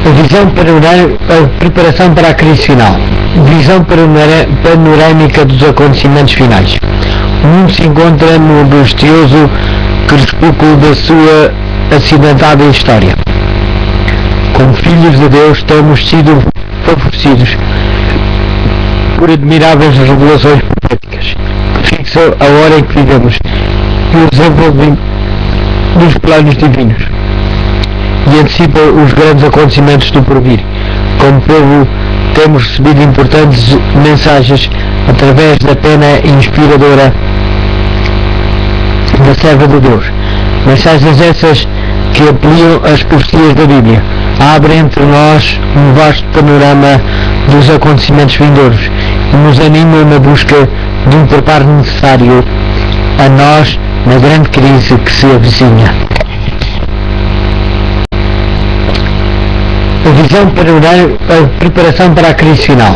A visão preparação para a crise final. Visão panorâmica dos acontecimentos finais. O mundo se encontra no angustioso crepúsculo da sua acidentada história. Como filhos de Deus temos sido favorecidos por admiráveis revelações proféticas que fixam a hora em que vivemos e o desenvolvimento dos planos divinos e antecipam os grandes acontecimentos do porvir. Como povo temos recebido importantes mensagens através da pena inspiradora da serva de Deus. Mensagens essas que ampliam as profecias da Bíblia, abrem entre nós um vasto panorama dos acontecimentos vindouros e nos animam na busca de um preparo necessário a nós na grande crise que se avizinha. A visão preparação para a crise final.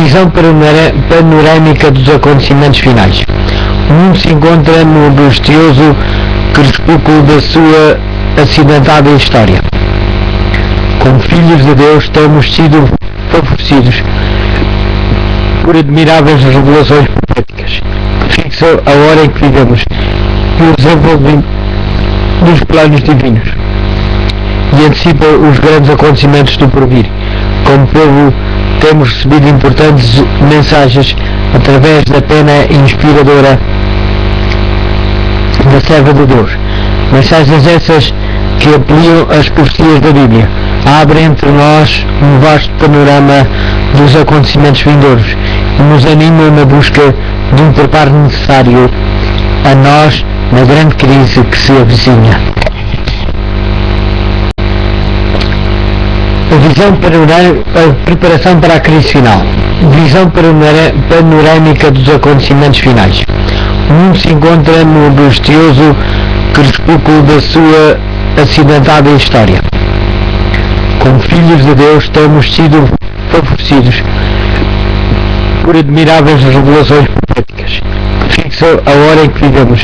Visão panorâmica dos acontecimentos finais. O mundo se encontra no angustioso crepúsculo da sua acidentada história. Como filhos de Deus temos sido favorecidos por admiráveis revelações proféticas que fixam a hora em que vivemos e o desenvolvimento dos planos divinos e antecipam os grandes acontecimentos do porvir. Como povo temos recebido importantes mensagens através da pena inspiradora da serva de Deus. Mensagens essas que ampliam as profecias da Bíblia, abrem entre nós um vasto panorama dos acontecimentos vindouros e nos animam na busca de um preparo necessário a nós na grande crise que se avizinha. A visão preparação para a crise final. Visão panorâmica dos acontecimentos finais. O mundo se encontra no angustioso crepúsculo da sua acidentada história. Como filhos de Deus temos sido favorecidos por admiráveis revelações proféticas que fixam a hora em que vivemos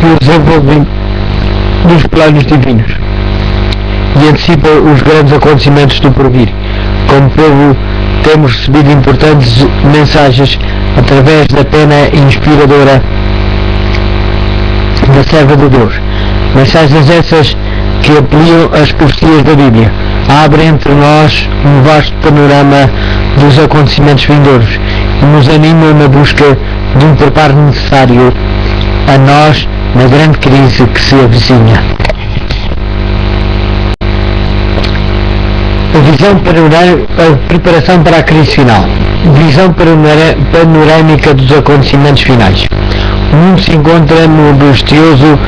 e o desenvolvimento dos planos divinos e antecipam os grandes acontecimentos do porvir. Como povo temos recebido importantes mensagens através da pena inspiradora da serva de Deus. Mensagens essas que ampliam as profecias da Bíblia, abrem entre nós um vasto panorama dos acontecimentos vindouros e nos animam na busca de um preparo necessário a nós na grande crise que se avizinha. A visão preparação para a crise final. Visão panorâmica dos acontecimentos finais. O mundo se encontra no angustioso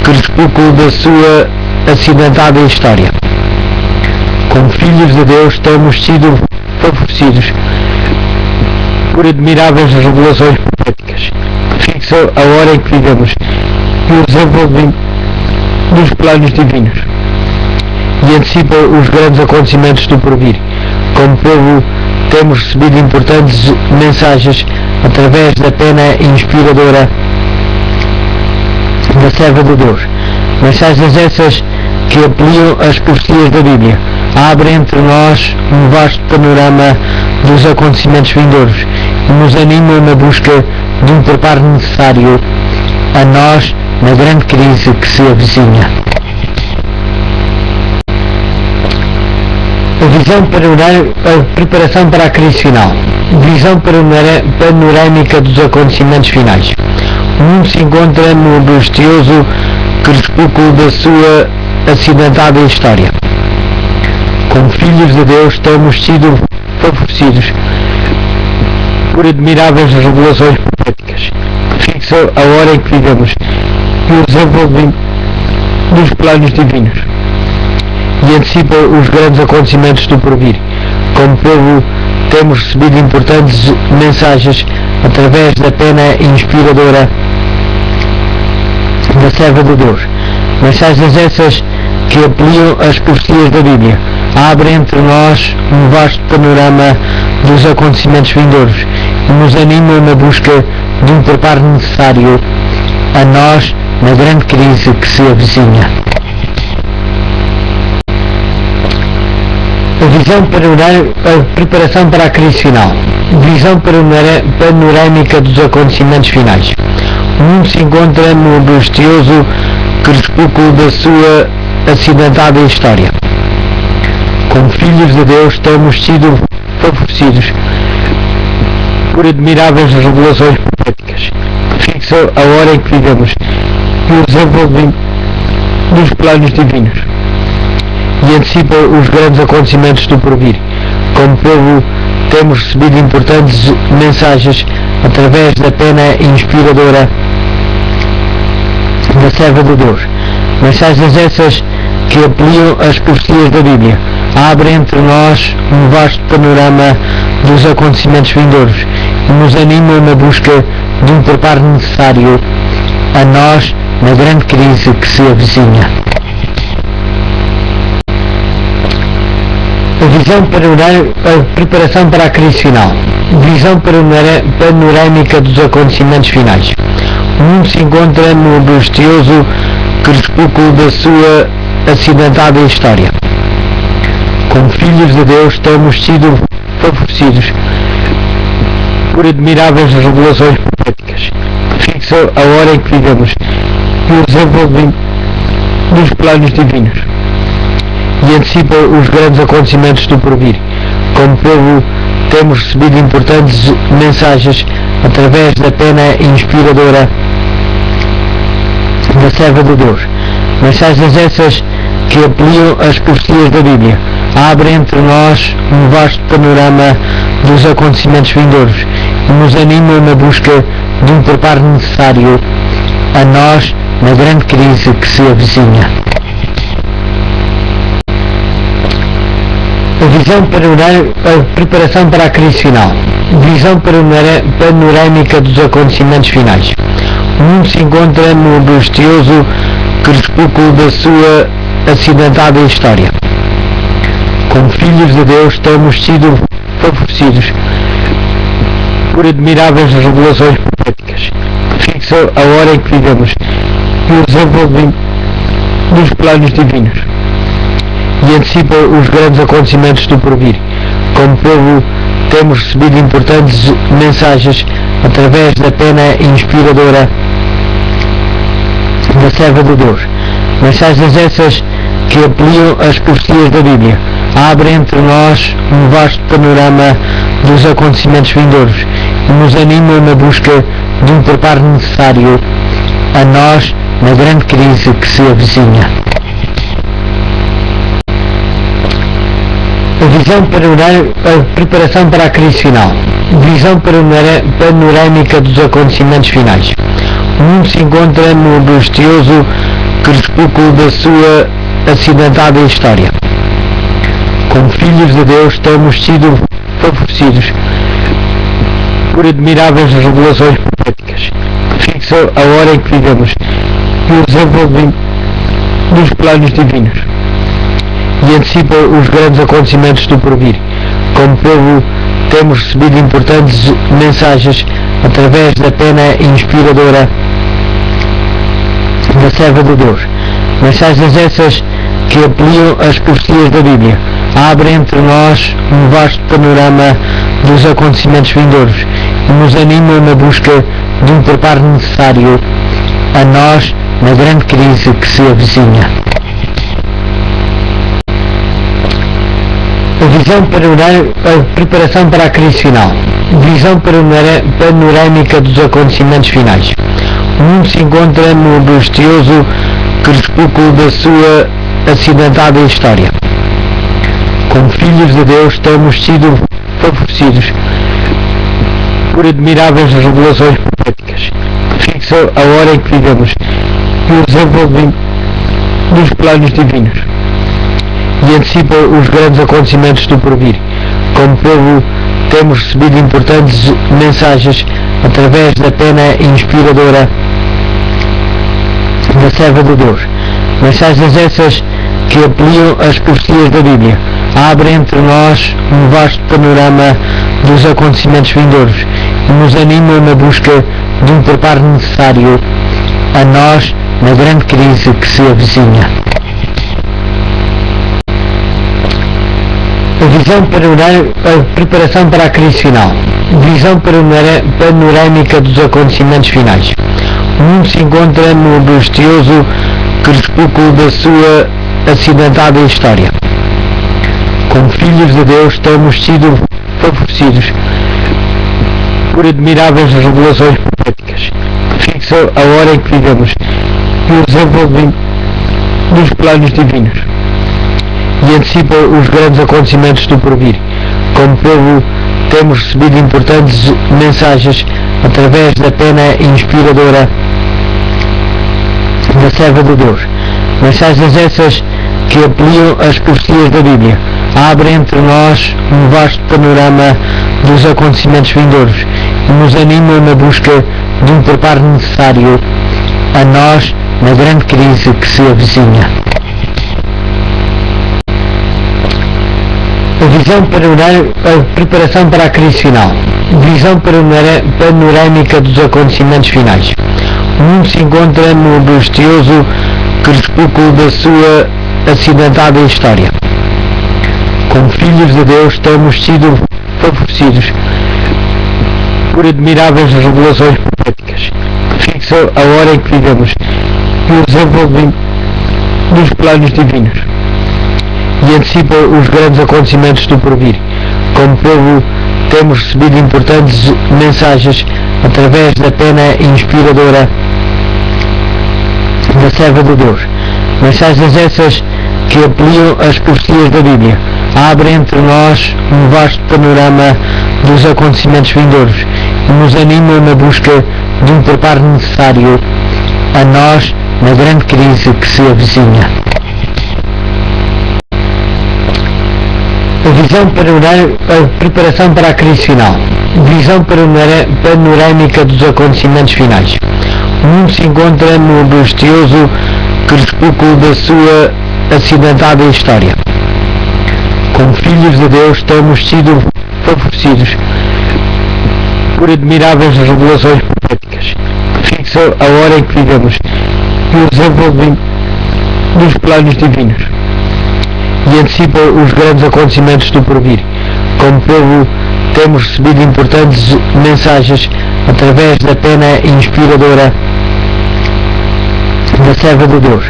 crepúsculo da sua acidentada história. Como filhos de Deus temos sido favorecidos por admiráveis revelações proféticas que fixam a hora em que vivemos e o desenvolvimento dos planos divinos e antecipam os grandes acontecimentos do porvir. Como povo temos recebido importantes mensagens através da pena inspiradora da serva de Deus. Mensagens essas que ampliam as profecias da Bíblia, abrem entre nós um vasto panorama dos acontecimentos vindouros e nos animam na busca de um preparo necessário a nós na grande crise que se avizinha. A visão preparação para a crise final. Visão panorâmica dos acontecimentos finais. O mundo se encontra no angustioso crepúsculo da sua acidentada história. Como filhos de Deus temos sido favorecidos por admiráveis revelações proféticas que fixam a hora em que vivemos e o desenvolvimento dos planos divinos e antecipam os grandes acontecimentos do porvir. Como povo temos recebido importantes mensagens através da pena inspiradora da serva de Deus. Mensagens essas que ampliam as profecias da Bíblia, abrem entre nós um vasto panorama dos acontecimentos vindouros e nos animam na busca de um preparo necessário a nós na grande crise que se avizinha. A A visão preparação para a crise final. Visão panorâmica dos acontecimentos finais. O mundo se encontra no angustioso crepúsculo da sua acidentada história. Como filhos de Deus temos sido favorecidos por admiráveis revelações proféticas que fixam a hora em que vivemos e o desenvolvimento dos planos divinos e antecipam os grandes acontecimentos do porvir. Como povo temos recebido importantes mensagens através da pena inspiradora da serva de Deus. Mensagens essas que ampliam as profecias da Bíblia, abrem entre nós um vasto panorama dos acontecimentos vindouros e nos animam na busca de um preparo necessário a nós na grande crise que se avizinha. A visão preparação para a crise final. Visão panorâmica dos acontecimentos finais. O mundo se encontra no angustioso crepúsculo da sua acidentada história. Como filhos de Deus temos sido favorecidos por admiráveis revelações proféticas que fixam a hora em que vivemos e o desenvolvimento dos planos divinos e antecipam os grandes acontecimentos do porvir. Como povo temos recebido importantes mensagens através da pena inspiradora da serva de Deus. Mensagens essas que ampliam as profecias da Bíblia, abrem entre nós um vasto panorama dos acontecimentos vindouros e nos animam na busca de um preparo necessário a nós na grande crise que se avizinha. A visão preparação para a crise final. Visão panorâmica dos acontecimentos finais. O mundo se encontra no angustioso crepúsculo da sua acidentada história. Como filhos de Deus temos sido favorecidos por admiráveis revelações proféticas que fixam a hora em que vivemos e o desenvolvimento dos planos divinos e antecipam os grandes acontecimentos do porvir. Como povo temos recebido importantes mensagens através da pena inspiradora da serva de Deus. Mensagens essas que ampliam as profecias da Bíblia, abrem entre nós um vasto panorama dos acontecimentos vindouros e nos animam na busca de um preparo necessário a nós na grande crise que se avizinha. A visão preparação para a crise final. Visão panorâmica dos acontecimentos finais. O mundo se encontra no angustioso crepúsculo da sua acidentada história. Como filhos de Deus temos sido favorecidos por admiráveis revelações proféticas que fixam a hora em que vivemos e o desenvolvimento dos planos divinos e antecipam os grandes acontecimentos do porvir. Como povo temos recebido importantes mensagens através da pena inspiradora da serva de Deus. Mensagens essas que ampliam as profecias da Bíblia, abrem entre nós um vasto panorama dos acontecimentos vindouros e nos animam na busca de um preparo necessário a nós na grande crise que se avizinha. A visão preparação para a crise final. Visão panorâmica dos acontecimentos finais. O mundo se encontra no angustioso crepúsculo da sua acidentada história. Como filhos de Deus temos sido favorecidos por admiráveis revelações proféticas que fixam a hora em que vivemos e o desenvolvimento dos planos divinos e antecipam os grandes acontecimentos do porvir. Como povo temos recebido importantes mensagens através da pena inspiradora da serva de Deus. Mensagens essas que ampliam as profecias da Bíblia, abrem entre nós um vasto panorama dos acontecimentos vindouros e nos animam na busca de um preparo necessário a nós na grande crise que se avizinha. A A visão preparação para a crise final. Visão panorâmica dos acontecimentos finais. O mundo se encontra no angustioso crepúsculo da sua acidentada história. Como filhos de Deus temos sido favorecidos por admiráveis revelações proféticas que fixam a hora em que vivemos e o desenvolvimento dos planos divinos e antecipam os grandes acontecimentos do porvir. Como povo temos recebido importantes mensagens através da pena inspiradora da serva de Deus. Mensagens essas que ampliam as profecias da Bíblia, abrem entre nós um vasto panorama dos acontecimentos vindouros e nos animam na busca de um preparo necessário a nós na grande crise que se avizinha. A visão preparação para a crise final. Visão panorâmica dos acontecimentos finais. O mundo se encontra no angustioso crepúsculo da sua acidentada história. Como filhos de Deus temos sido favorecidos por admiráveis revelações proféticas que fixam a hora em que vivemos e o desenvolvimento dos planos divinos e antecipam os grandes acontecimentos do porvir. Como povo temos recebido importantes mensagens através da pena inspiradora da serva de Deus. Mensagens essas que ampliam as profecias da Bíblia, abrem entre nós um vasto panorama dos acontecimentos vindouros e nos animam na busca de um preparo necessário a nós na grande crise que se avizinha. A visão preparação para a crise final. Visão panorâmica dos acontecimentos finais. O mundo se encontra no angustioso crepúsculo da sua acidentada história. Como filhos de Deus temos sido favorecidos por admiráveis revelações proféticas que fixam a hora em que vivemos e o desenvolvimento dos planos divinos e antecipam os grandes acontecimentos do porvir. Como povo temos recebido importantes mensagens através da pena inspiradora da serva de Deus.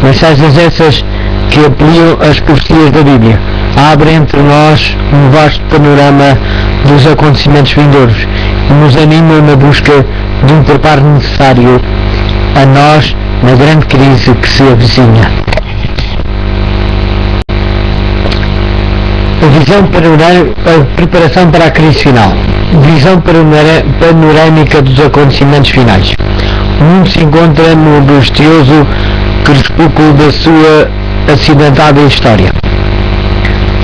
Mensagens essas que ampliam as profecias da Bíblia, abrem entre nós um vasto panorama dos acontecimentos vindouros e nos animam na busca de um preparo necessário a nós na grande crise que se avizinha. A visão preparação para a crise final. Visão panorâmica dos acontecimentos finais. O mundo se encontra no angustioso crepúsculo da sua acidentada história.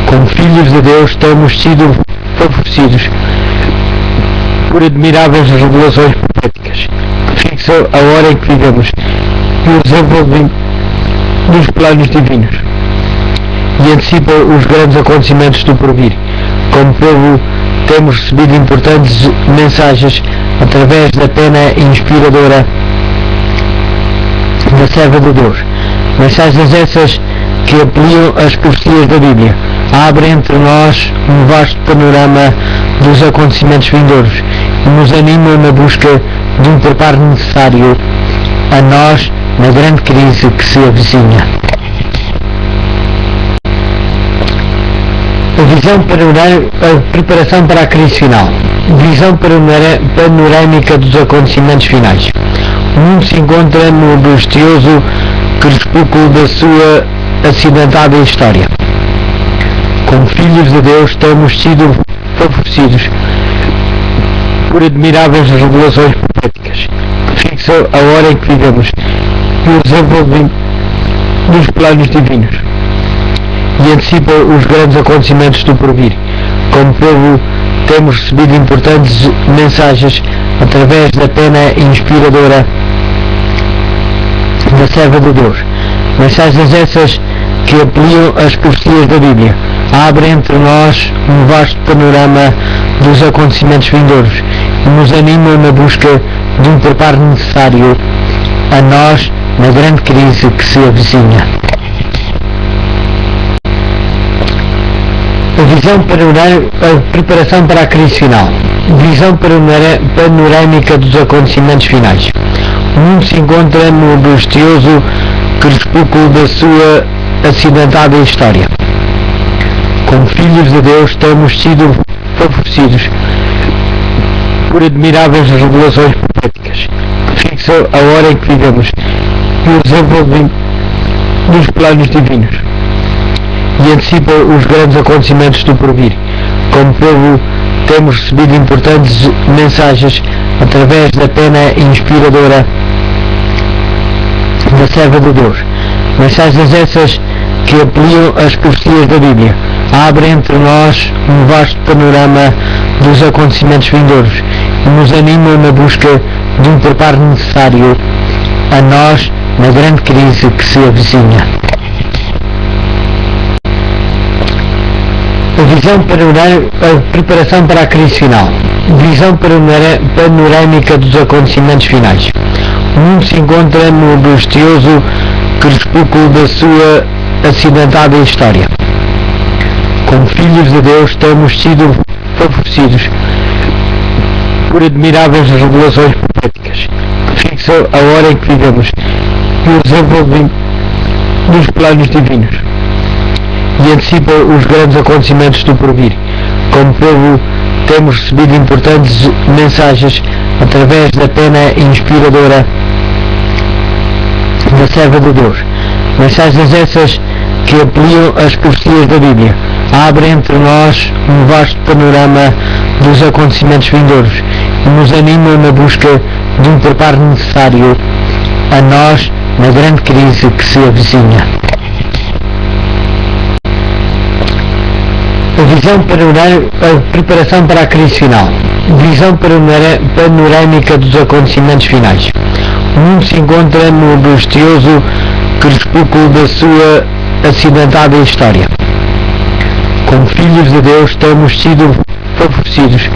Como filhos de Deus temos sido favorecidos por admiráveis revelações proféticas que fixam a hora em que vivemos e o desenvolvimento dos planos divinos e antecipam os grandes acontecimentos do porvir. Como povo temos recebido importantes mensagens através da pena inspiradora da serva de Deus. Mensagens essas que ampliam as profecias da Bíblia, abrem entre nós um vasto panorama dos acontecimentos vindouros e nos animam na busca de um preparo necessário a nós na grande crise que se avizinha. A visão preparação para a crise final. Visão panorâmica dos acontecimentos finais. O mundo se encontra no angustioso crepúsculo da sua acidentada história. Como filhos de Deus temos sido favorecidos por admiráveis revelações proféticas que fixam a hora em que vivemos e o desenvolvimento dos planos divinos e antecipam os grandes acontecimentos do porvir. Como povo temos recebido importantes mensagens através da pena inspiradora da serva de Deus. Mensagens essas que ampliam as profecias da Bíblia, abrem entre nós um vasto panorama dos acontecimentos vindouros e nos animam na busca de um preparo necessário a nós na grande crise que se avizinha. A Preparação para a crise final. Visão panorâmica dos acontecimentos finais. O mundo se encontra no angustioso crepúsculo da sua acidentada história. Como filhos de Deus temos sido favorecidos por admiráveis revelações proféticas que fixam a hora em que vivemos e o desenvolvimento dos planos divinos e antecipam os grandes acontecimentos do porvir. Como povo temos recebido importantes mensagens através da pena inspiradora da serva de Deus. Mensagens essas que ampliam as profecias da Bíblia, abrem entre nós um vasto panorama dos acontecimentos vindouros e nos animam na busca de um preparo necessário a nós na grande crise que se avizinha. Preparação para a crise final. Visão panorâmica dos acontecimentos finais. O mundo se encontra no angustioso crepúsculo da sua acidentada história. Como filhos de Deus temos sido favorecidos por admiráveis revelações proféticas que fixam a hora em que vivemos e o desenvolvimento dos planos divinos e antecipam os grandes acontecimentos do porvir. Como povo temos recebido importantes mensagens através da pena inspiradora da serva de Deus. Mensagens essas que ampliam as profecias da Bíblia, abrem entre nós um vasto panorama dos acontecimentos vindouros e nos animam na busca de um preparo necessário a nós na grande crise que se avizinha. Preparação para a crise final. Visão panorâmica dos acontecimentos finais. O mundo se encontra no angustioso crepúsculo da sua acidentada história. Como filhos de Deus temos sido favorecidos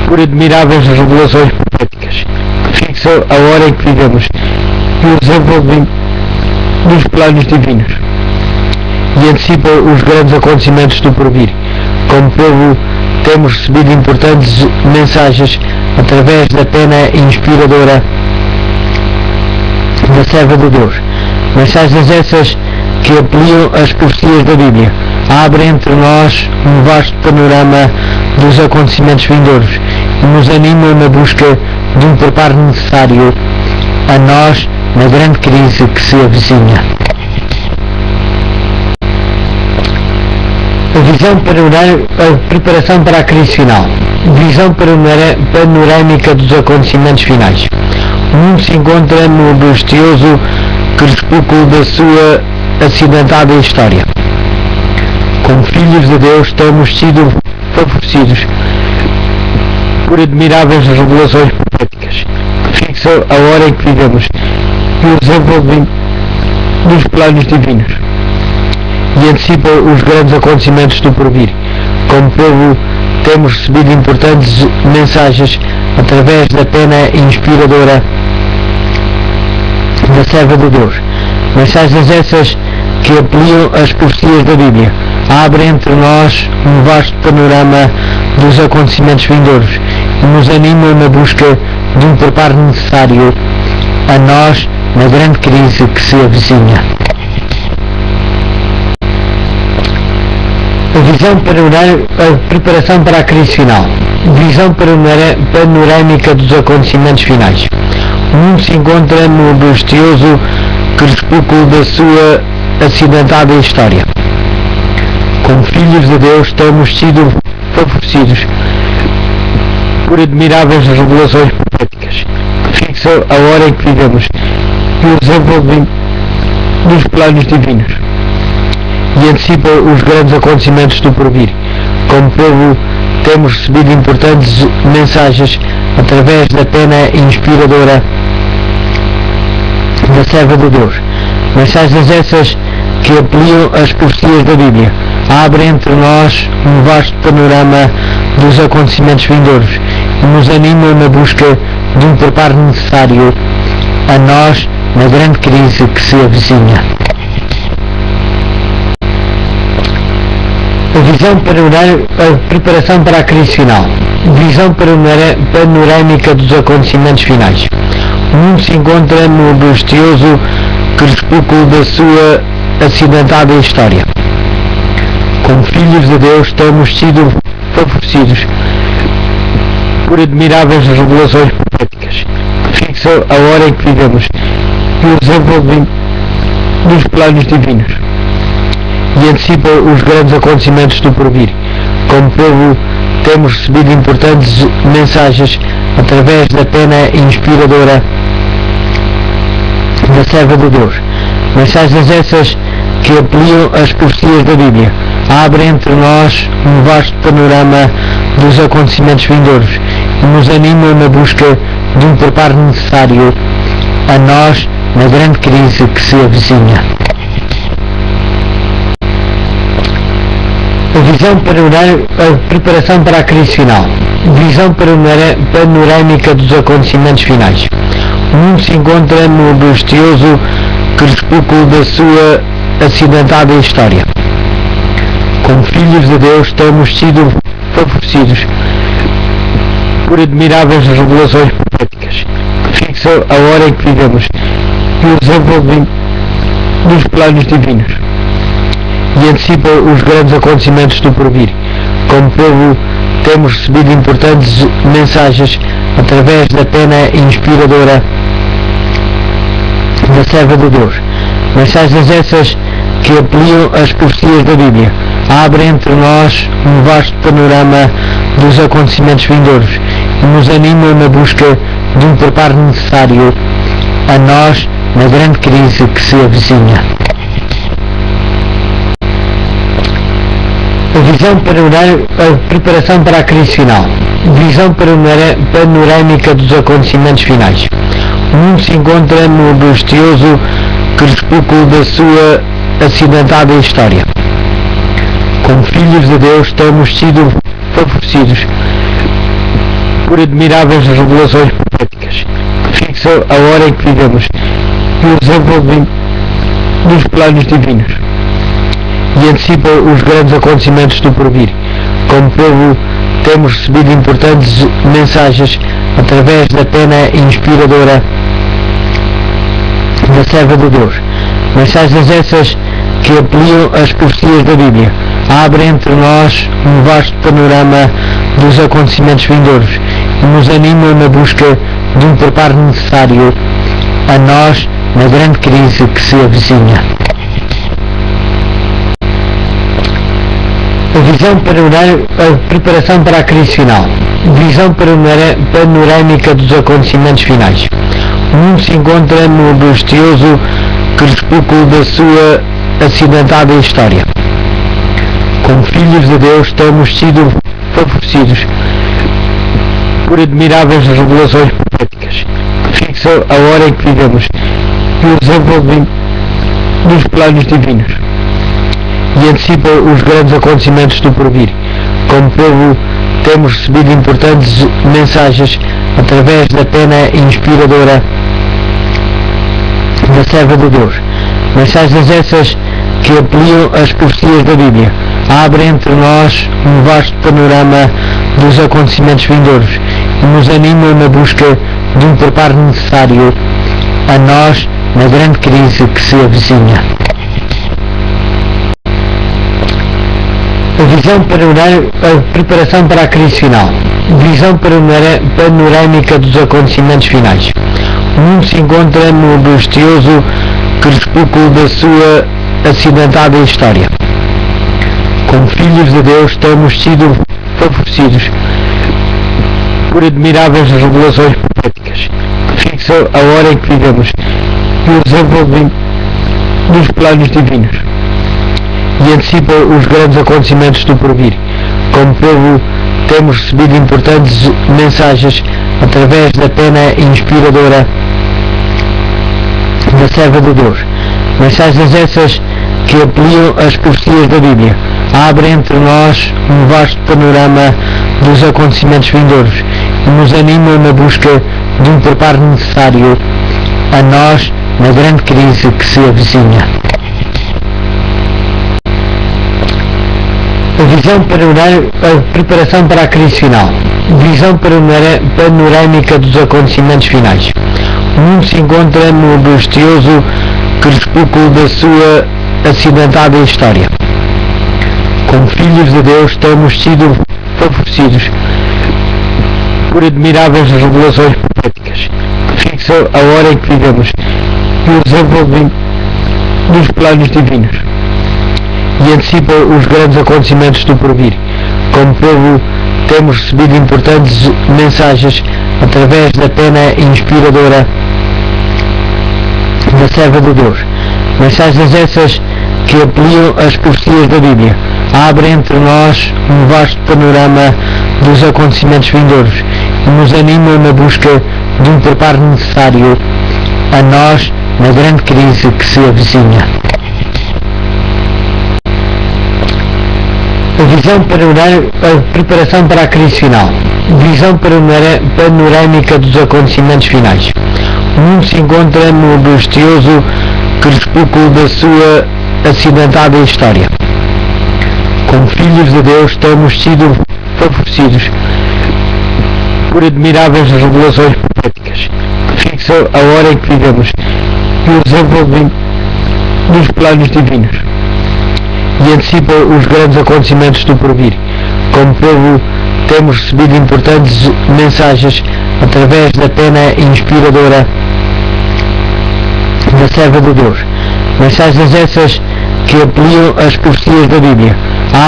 por admiráveis revelações proféticas que fixam a hora em que vivemos e o desenvolvimento dos planos divinos e antecipam os grandes acontecimentos do porvir. Como povo temos recebido importantes mensagens através da pena inspiradora da serva de Deus. Mensagens essas que ampliam as profecias da Bíblia, abrem entre nós um vasto panorama dos acontecimentos vindouros e nos animam na busca de um preparo necessário a nós na grande crise que se avizinha. Preparação para a crise final. Visão panorâmica dos acontecimentos finais. O mundo se encontra no angustioso crepúsculo da sua acidentada história. Como filhos de Deus temos sido favorecidos por admiráveis revelações proféticas que fixam a hora em que vivemos e o desenvolvimento dos planos divinos e antecipam os grandes acontecimentos do porvir. Como povo temos recebido importantes mensagens através da pena inspiradora da serva de Deus. Mensagens essas que ampliam as profecias da Bíblia, abrem entre nós um vasto panorama dos acontecimentos vindouros e nos animam na busca de um preparo necessário a nós na grande crise que se avizinha. Preparação para a crise final. Visão panorâmica dos acontecimentos finais. O mundo se encontra no angustioso crepúsculo da sua acidentada história. Como filhos de Deus temos sido favorecidos por admiráveis revelações proféticas que fixam a hora em que vivemos e o desenvolvimento dos planos divinos e antecipam os grandes acontecimentos do porvir. Como povo temos recebido importantes mensagens através da pena inspiradora da serva de Deus. Mensagens essas que ampliam as profecias da Bíblia, abrem entre nós um vasto panorama dos acontecimentos vindouros e nos animam na busca de um preparo necessário a nós na grande crise que se avizinha. Visão preparação para a crise final. Visão panorâmica dos acontecimentos finais. O mundo se encontra no angustioso crepúsculo da sua acidentada história. Como filhos de Deus temos sido favorecidos por admiráveis revelações proféticas que fixam a hora em que vivemos e o desenvolvimento dos planos divinos e antecipam os grandes acontecimentos do porvir. Como povo temos recebido importantes mensagens através da pena inspiradora da serva de Deus. Mensagens essas que ampliam as profecias da Bíblia, abrem entre nós um vasto panorama dos acontecimentos vindouros e nos animam na busca de um preparo necessário a nós na grande crise que se avizinha. Visão preparação para a crise final. Visão panorâmica dos acontecimentos finais. O mundo se encontra no angustioso crepúsculo da sua acidentada história. Como filhos de Deus temos sido favorecidos por admiráveis revelações proféticas que fixam a hora em que vivemos e o desenvolvimento dos planos divinos e antecipam os grandes acontecimentos do porvir. Como povo temos recebido importantes mensagens através da pena inspiradora da serva de Deus. Mensagens essas que ampliam as profecias da Bíblia, abrem entre nós um vasto panorama dos acontecimentos vindouros e nos animam na busca de um preparo necessário a nós na grande crise que se avizinha. Visão preparação para a crise final. Visão panorâmica dos acontecimentos finais. O mundo se encontra no angustioso crepúsculo da sua acidentada história. Como filhos de Deus temos sido favorecidos por admiráveis revelações proféticas que fixam a hora em que vivemos e o desenvolvimento dos planos divinos e antecipam os grandes acontecimentos do porvir. Como povo temos recebido importantes mensagens através da pena inspiradora da serva de Deus. Mensagens essas que ampliam as profecias da Bíblia, abrem entre nós um vasto panorama dos acontecimentos vindouros e nos animam na busca de um preparo necessário a nós na grande crise que se avizinha. Visão preparação para a crise final. Visão panorâmica dos acontecimentos finais. O mundo se encontra no angustioso crepúsculo da sua acidentada história. Como filhos de Deus temos sido favorecidos por admiráveis revelações proféticas que fixam a hora em que vivemos e o desenvolvimento dos planos divinos e antecipam os grandes acontecimentos do porvir. Como povo temos recebido importantes mensagens através da pena inspiradora da serva de Deus. Mensagens essas que ampliam as profecias da Bíblia, abrem entre nós um vasto panorama dos acontecimentos vindouros e nos animam na busca de um preparo necessário a nós na grande crise que se avizinha. Visão preparação para a crise final. Visão panorâmica dos acontecimentos finais. O mundo se encontra no angustioso crepúsculo da sua acidentada história. Como filhos de Deus temos sido favorecidos por admiráveis revelações proféticas que fixam a hora em que vivemos e o desenvolvimento dos planos divinos e antecipam os grandes acontecimentos do porvir. Como povo temos recebido importantes mensagens através da pena inspiradora da serva de Deus. Mensagens essas que ampliam as profecias da Bíblia, abrem entre nós um vasto panorama dos acontecimentos vindouros e nos animam na busca de um preparo necessário a nós na grande crise que se avizinha. A visão preparação para a crise final. Visão panorâmica dos acontecimentos finais. O mundo se encontra no angustioso crepúsculo da sua acidentada história. Como filhos de Deus temos sido favorecidos por admiráveis revelações proféticas que fixam a hora em que vivemos e o desenvolvimento dos planos divinos e antecipam os grandes acontecimentos do porvir. Como povo temos recebido importantes mensagens através da pena inspiradora da serva de Deus. Mensagens essas que ampliam as profecias da Bíblia, abrem entre nós um vasto panorama dos acontecimentos vindouros e nos animam na busca de um preparo necessário a nós na grande crise que se avizinha. A visão preparação para a crise final. Visão panorâmica dos acontecimentos finais. O mundo se encontra no angustioso crepúsculo da sua acidentada história. Como filhos de Deus temos sido favorecidos por admiráveis revelações proféticas que fixam a hora em que vivemos e o desenvolvimento dos planos divinos e antecipam os grandes acontecimentos do porvir. Como povo temos recebido importantes mensagens através da pena inspiradora da serva de Deus. Mensagens essas que ampliam as profecias da Bíblia,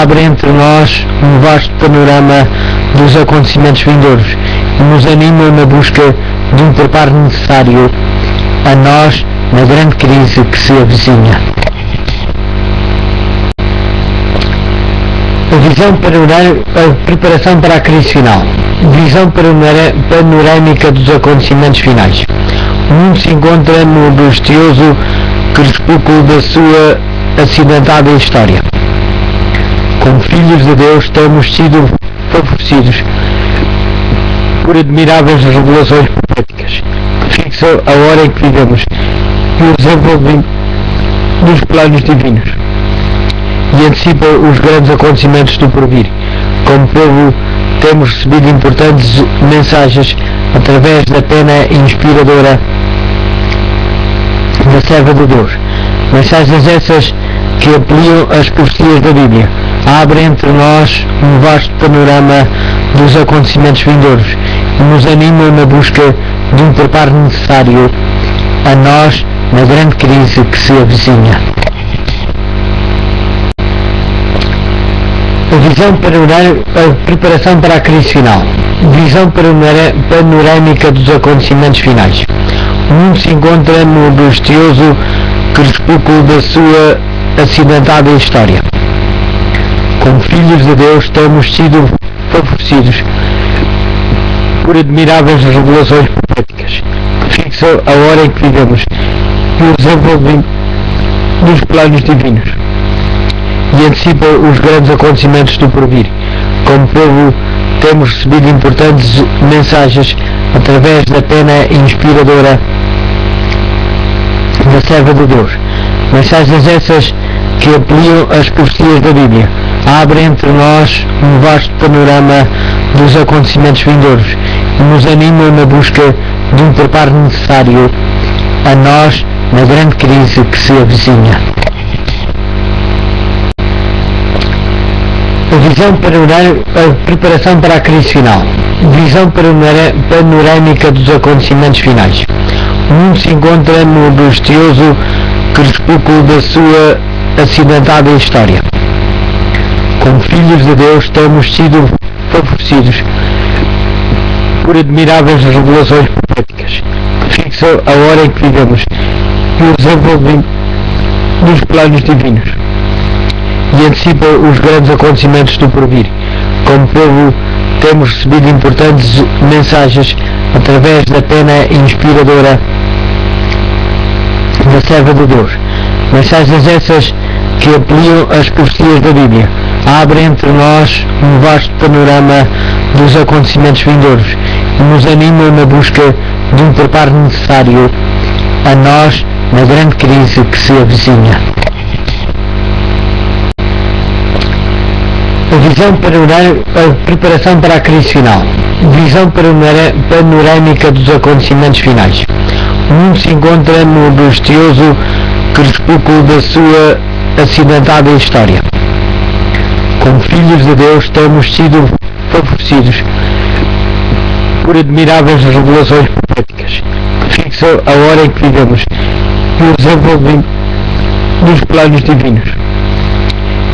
abrem entre nós um vasto panorama dos acontecimentos vindouros e nos animam na busca de um preparo necessário a nós na grande crise que se avizinha. A visão preparação para a crise final. Visão panorâmica dos acontecimentos finais. O mundo se encontra no angustioso crepúsculo da sua acidentada história. Como filhos de Deus temos sido favorecidos por admiráveis revelações proféticas que fixam a hora em que vivemos e o desenvolvimento dos planos divinos e antecipam os grandes acontecimentos do porvir. Como povo temos recebido importantes mensagens através da pena inspiradora da serva de Deus. Mensagens essas que ampliam as profecias da Bíblia, abrem entre nós um vasto panorama dos acontecimentos vindouros e nos animam na busca de um preparo necessário a nós na grande crise que se avizinha. A visão preparação para a crise final. Visão panorâmica dos acontecimentos finais. O mundo se encontra no angustioso crepúsculo da sua acidentada história. Como filhos de Deus temos sido favorecidos por admiráveis revelações proféticas que fixam a hora em que vivemos e o desenvolvimento dos planos divinos e antecipam os grandes acontecimentos do porvir. Como povo temos recebido importantes mensagens através da pena inspiradora da serva de Deus. Mensagens essas que ampliam as profecias da Bíblia, abrem entre nós um vasto panorama dos acontecimentos vindouros e nos animam na busca de um preparo necessário a nós na grande crise que se avizinha. A visão preparação para a crise final. Visão panorâmica dos acontecimentos finais. O mundo se encontra no angustioso crepúsculo da sua acidentada história. Como filhos de Deus temos sido favorecidos por admiráveis revelações proféticas que fixam a hora em que vivemos e o desenvolvimento dos planos divinos e antecipam os grandes acontecimentos do porvir. Como povo temos recebido importantes mensagens através da pena inspiradora da serva de Deus. Mensagens essas que ampliam as profecias da Bíblia, abrem entre nós um vasto panorama dos acontecimentos vindouros e nos animam na busca de um preparo necessário a nós na grande crise que se avizinha. A visão preparação para a crise final. Visão panorâmica dos acontecimentos finais. O mundo se encontra no angustioso crepúsculo da sua acidentada história. Como filhos de Deus temos sido favorecidos por admiráveis revelações proféticas que fixam a hora em que vivemos e o desenvolvimento dos planos divinos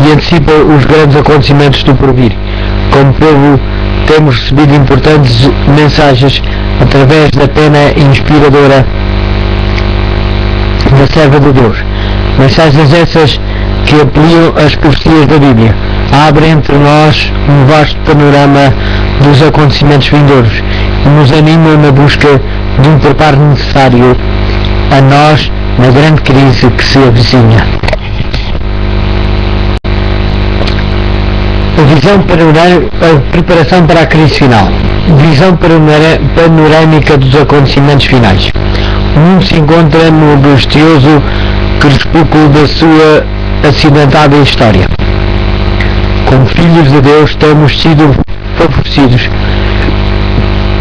e antecipam os grandes acontecimentos do porvir. Como povo temos recebido importantes mensagens através da pena inspiradora da serva de Deus. Mensagens essas que ampliam as profecias da Bíblia, abrem entre nós um vasto panorama dos acontecimentos vindouros e nos animam na busca de um preparo necessário a nós na grande crise que se avizinha. A visão preparação para a crise final. Visão panorâmica dos acontecimentos finais. O mundo se encontra no angustioso crepúsculo da sua acidentada história. Como filhos de Deus temos sido favorecidos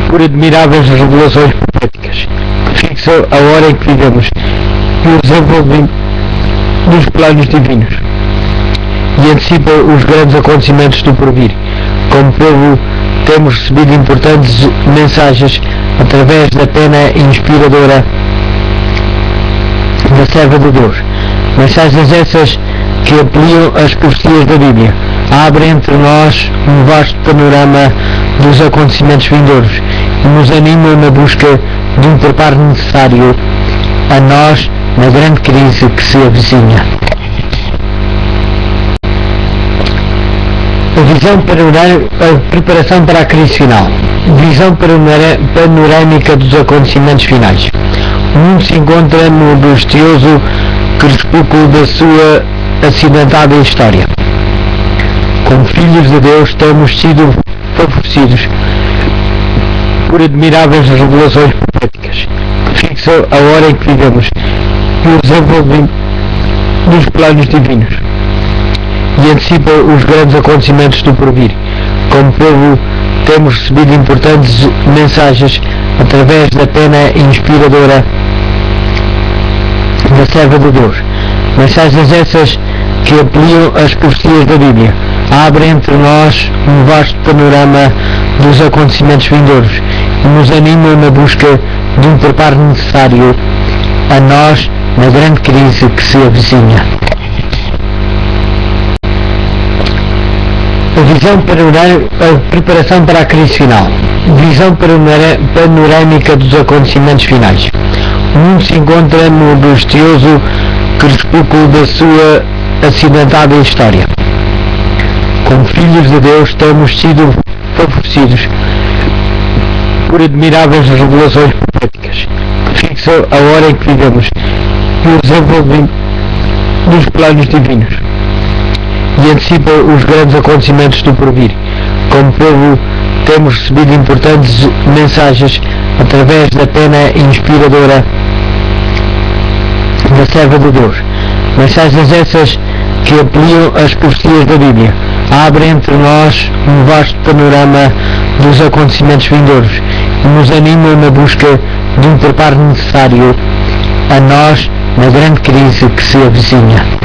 por admiráveis revelações proféticas que fixam a hora em que vivemos e o desenvolvimento dos planos divinos e antecipam os grandes acontecimentos do porvir. Como povo temos recebido importantes mensagens através da pena inspiradora da serva de Deus. Mensagens essas que ampliam as profecias da Bíblia, abrem entre nós um vasto panorama dos acontecimentos vindouros e nos animam na busca de um preparo necessário a nós na grande crise que se avizinha. A visão preparação para a crise final. Visão panorâmica dos acontecimentos finais. O mundo se encontra no angustioso crepúsculo da sua acidentada história. Como filhos de Deus temos sido favorecidos por admiráveis revelações proféticas que fixam a hora em que vivemos e o desenvolvimento dos planos divinos e antecipam os grandes acontecimentos do porvir. Como povo temos recebido importantes mensagens através da pena inspiradora da serva de Deus. Mensagens essas que ampliam as profecias da Bíblia, abrem entre nós um vasto panorama dos acontecimentos vindouros e nos animam na busca de um preparo necessário a nós na grande crise que se avizinha. A visão preparação para a crise final. Visão panorâmica dos acontecimentos finais. O mundo se encontra no angustioso crepúsculo da sua acidentada história. Como filhos de Deus temos sido favorecidos por admiráveis revelações proféticas que fixam a hora em que vivemos e o desenvolvimento dos planos divinos e antecipam os grandes acontecimentos do porvir. Como povo temos recebido importantes mensagens através da pena inspiradora da serva de Deus. Mensagens essas que ampliam as profecias da Bíblia, abrem entre nós um vasto panorama dos acontecimentos vindouros e nos animam na busca de um preparo necessário a nós na grande crise que se avizinha.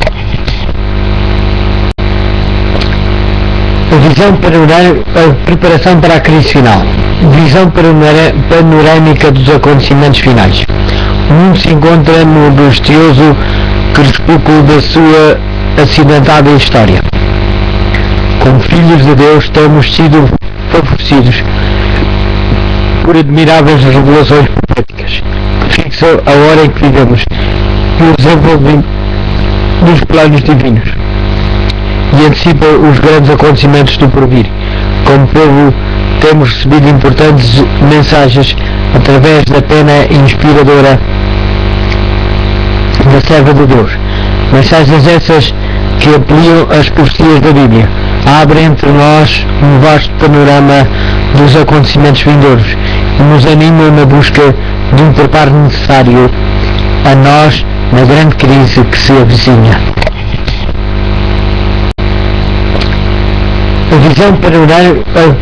A visão preparação para a crise final. Visão panorâmica dos acontecimentos finais. O mundo se encontra no angustioso crepúsculo da sua acidentada história. Como filhos de Deus temos sido favorecidos por admiráveis revelações proféticas que fixam a hora em que vivemos e o desenvolvimento dos planos divinos e antecipam os grandes acontecimentos do porvir. Como povo temos recebido importantes mensagens através da pena inspiradora da serva de Deus. Mensagens essas que ampliam as profecias da Bíblia, abrem entre nós um vasto panorama dos acontecimentos vindouros e nos animam na busca de um preparo necessário a nós na grande crise que se avizinha.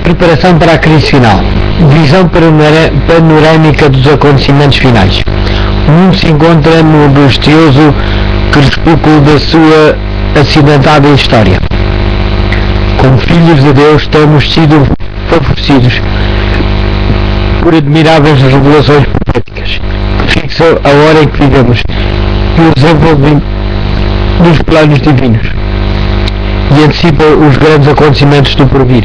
Preparação para a crise final. Visão panorâmica dos acontecimentos finais. O mundo se encontra no angustioso crepúsculo da sua acidentada história. Como filhos de Deus temos sido favorecidos por admiráveis revelações proféticas que fixam a hora em que vivemos e o desenvolvimento dos planos divinos e antecipam os grandes acontecimentos do porvir.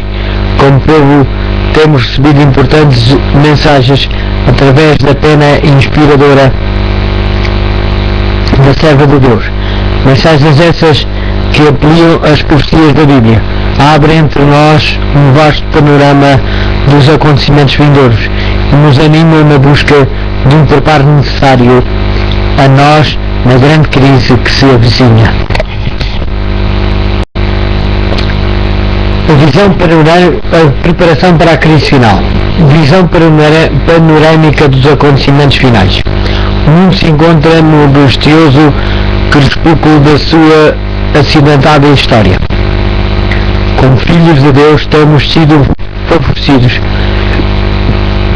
Como povo temos recebido importantes mensagens através da pena inspiradora da serva de Deus. Mensagens essas que ampliam as profecias da Bíblia, abrem entre nós um vasto panorama dos acontecimentos vindouros e nos animam na busca de um preparo necessário a nós na grande crise que se avizinha. Preparação para a crise final. Visão panorâmica dos acontecimentos finais. O mundo se encontra no angustioso crepúsculo da sua acidentada história. Como filhos de Deus temos sido favorecidos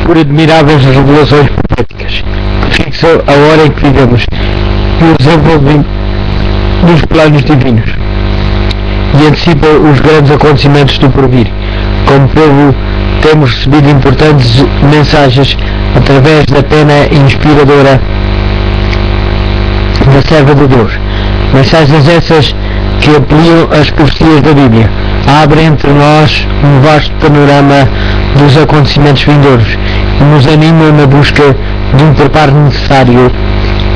por admiráveis revelações proféticas que fixam a hora em que vivemos e o desenvolvimento dos planos divinos e antecipam os grandes acontecimentos do porvir. Como povo temos recebido importantes mensagens através da pena inspiradora da serva de Deus. Mensagens essas que ampliam as profecias da Bíblia, abrem entre nós um vasto panorama dos acontecimentos vindouros e nos animam na busca de um preparo necessário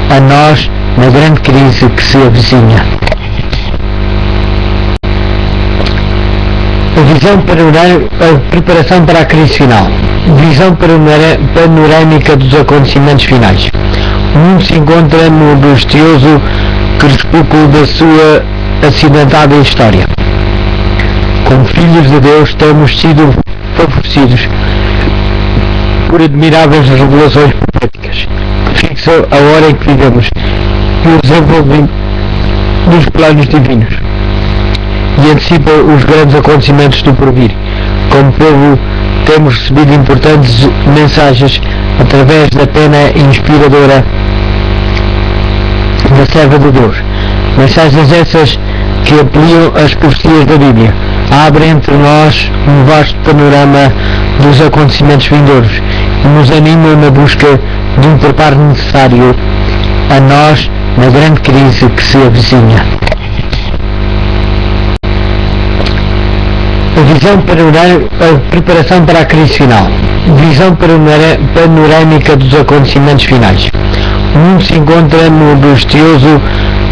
a nós na grande crise que se avizinha. Preparação para a crise final. Visão panorâmica dos acontecimentos finais. O mundo se encontra no angustioso crepúsculo da sua acidentada história. Como filhos de Deus temos sido favorecidos por admiráveis revelações proféticas que fixam a hora em que vivemos e o desenvolvimento dos planos divinos e antecipam os grandes acontecimentos do porvir. Como povo temos recebido importantes mensagens através da pena inspiradora da serva de Deus. Mensagens essas que ampliam as profecias da Bíblia, abrem entre nós um vasto panorama dos acontecimentos vindouros e nos animam na busca de um preparo necessário a nós na grande crise que se avizinha. Preparação para a crise final. Visão panorâmica dos acontecimentos finais. O mundo se encontra no angustioso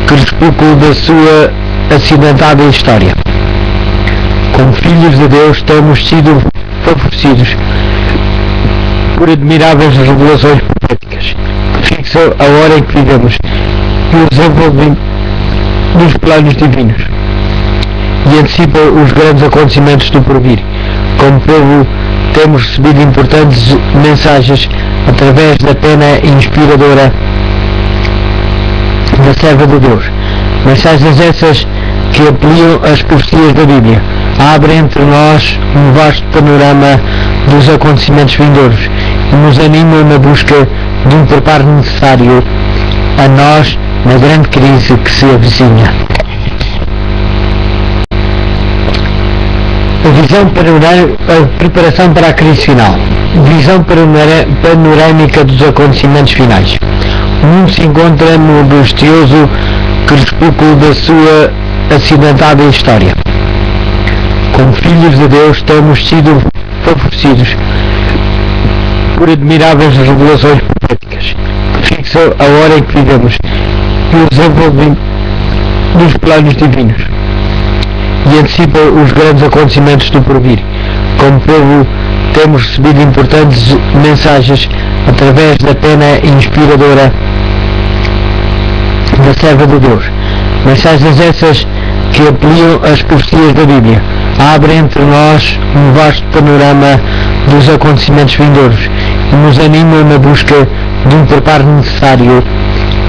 crepúsculo da sua acidentada história. Como filhos de Deus temos sido favorecidos por admiráveis revelações proféticas que fixam a hora em que vivemos e o desenvolvimento dos planos divinos e antecipam os grandes acontecimentos do porvir. Como povo temos recebido importantes mensagens através da pena inspiradora da serva de Deus. Mensagens essas que ampliam as profecias da Bíblia, abrem entre nós um vasto panorama dos acontecimentos vindouros e nos animam na busca de um preparo necessário a nós na grande crise que se avizinha. Preparação para a crise final. Visão panorâmica dos acontecimentos finais. O mundo se encontra no angustioso crepúsculo da sua acidentada história. Como filhos de Deus temos sido favorecidos por admiráveis revelações proféticas que fixam a hora em que vivemos e o desenvolvimento dos planos divinos e antecipam os grandes acontecimentos do porvir. Como povo temos recebido importantes mensagens através da pena inspiradora da serva de Deus. Mensagens essas que ampliam as profecias da Bíblia, abrem entre nós um vasto panorama dos acontecimentos vindouros e nos animam na busca de um preparo necessário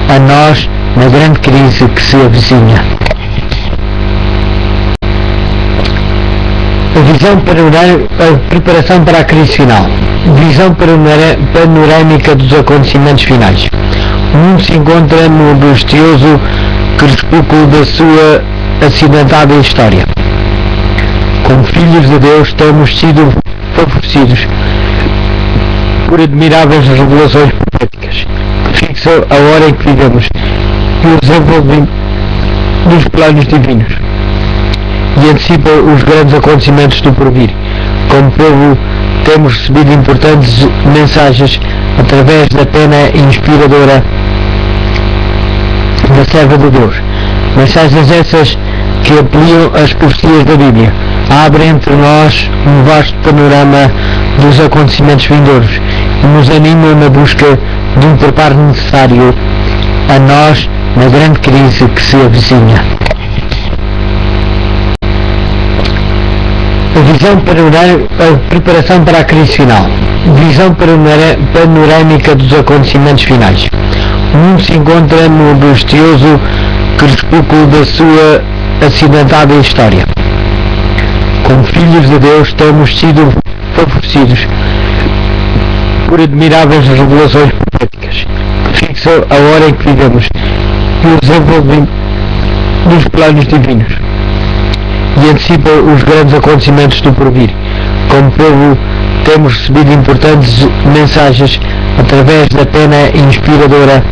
a nós na grande crise que se avizinha. A visão preparação para a crise final. Visão panorâmica dos acontecimentos finais. O mundo se encontra no angustioso crepúsculo da sua acidentada história. Como filhos de Deus temos sido favorecidos por admiráveis revelações proféticas que fixam a hora em que vivemos e o desenvolvimento dos planos divinos e antecipam os grandes acontecimentos do porvir. Como povo temos recebido importantes mensagens através da pena inspiradora da serva de Deus. Mensagens essas que ampliam as profecias da Bíblia, abrem entre nós um vasto panorama dos acontecimentos vindouros e nos animam na busca de um preparo necessário a nós na grande crise que se avizinha. A visão preparação para a crise final. Visão panorâmica dos acontecimentos finais. O mundo se encontra no angustioso crepúsculo da sua acidentada história. Como filhos de Deus temos sido favorecidos por admiráveis revelações proféticas que fixam a hora em que vivemos e o desenvolvimento dos planos divinos e antecipam os grandes acontecimentos do porvir. Como povo temos recebido importantes mensagens através da pena inspiradora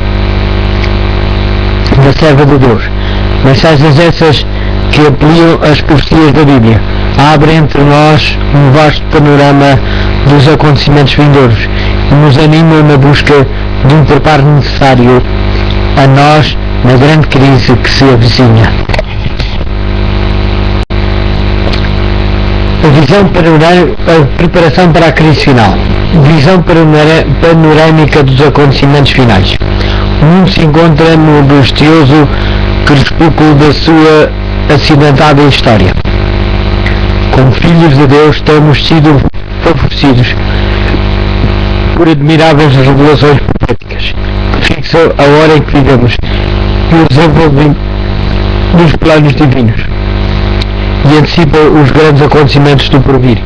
da serva de Deus. Mensagens essas que ampliam as profecias da Bíblia, abrem entre nós um vasto panorama dos acontecimentos vindouros e nos animam na busca de um preparo necessário a nós na grande crise que se avizinha. A visão preparação para a crise final. Visão panorâmica dos acontecimentos finais. O mundo se encontra no angustioso crepúsculo da sua acidentada história. Como filhos de Deus temos sido favorecidos por admiráveis revelações proféticas que fixam a hora em que vivemos e o desenvolvimento dos planos divinos e antecipam os grandes acontecimentos do porvir.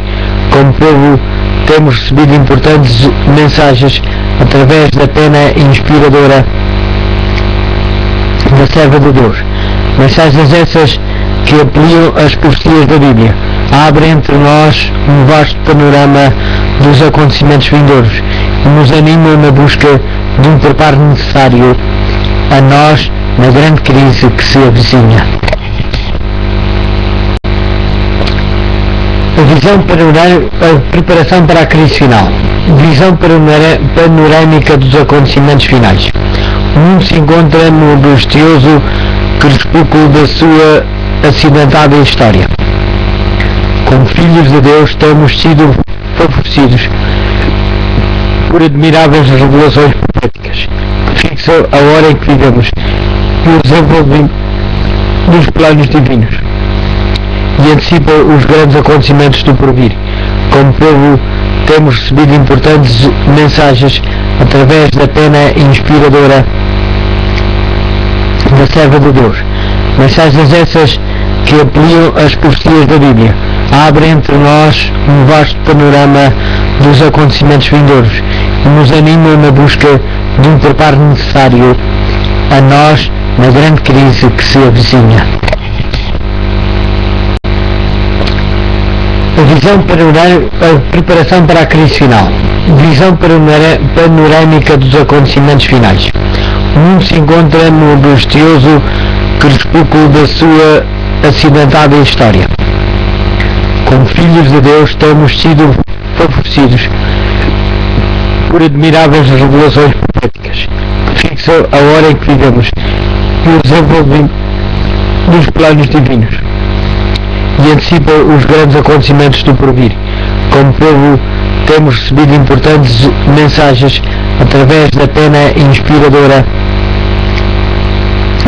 Como povo temos recebido importantes mensagens através da pena inspiradora da serva de Deus. Mensagens essas que ampliam as profecias da Bíblia, abrem entre nós um vasto panorama dos acontecimentos vindouros e nos animam na busca de um preparo necessário a nós na grande crise que se avizinha. A visão preparação para a crise final. Visão panorâmica dos acontecimentos finais. O mundo se encontra no angustioso crepúsculo da sua acidentada história. Como filhos de Deus temos sido favorecidos por admiráveis revelações proféticas que fixam a hora em que vivemos e o desenvolvimento dos planos divinos e antecipam os grandes acontecimentos do porvir. Como povo temos recebido importantes mensagens através da pena inspiradora da serva de Deus. Mensagens essas que ampliam as profecias da Bíblia, abrem entre nós um vasto panorama dos acontecimentos vindouros e nos animam na busca de um preparo necessário a nós na grande crise que se avizinha. A visão preparação para a crise final. Visão panorâmica dos acontecimentos finais. O mundo se encontra no angustioso crepúsculo da sua acidentada história. Como filhos de Deus temos sido favorecidos por admiráveis revelações proféticas que fixam a hora em que vivemos e o desenvolvimento dos planos divinos e antecipam os grandes acontecimentos do porvir. Como povo temos recebido importantes mensagens através da pena inspiradora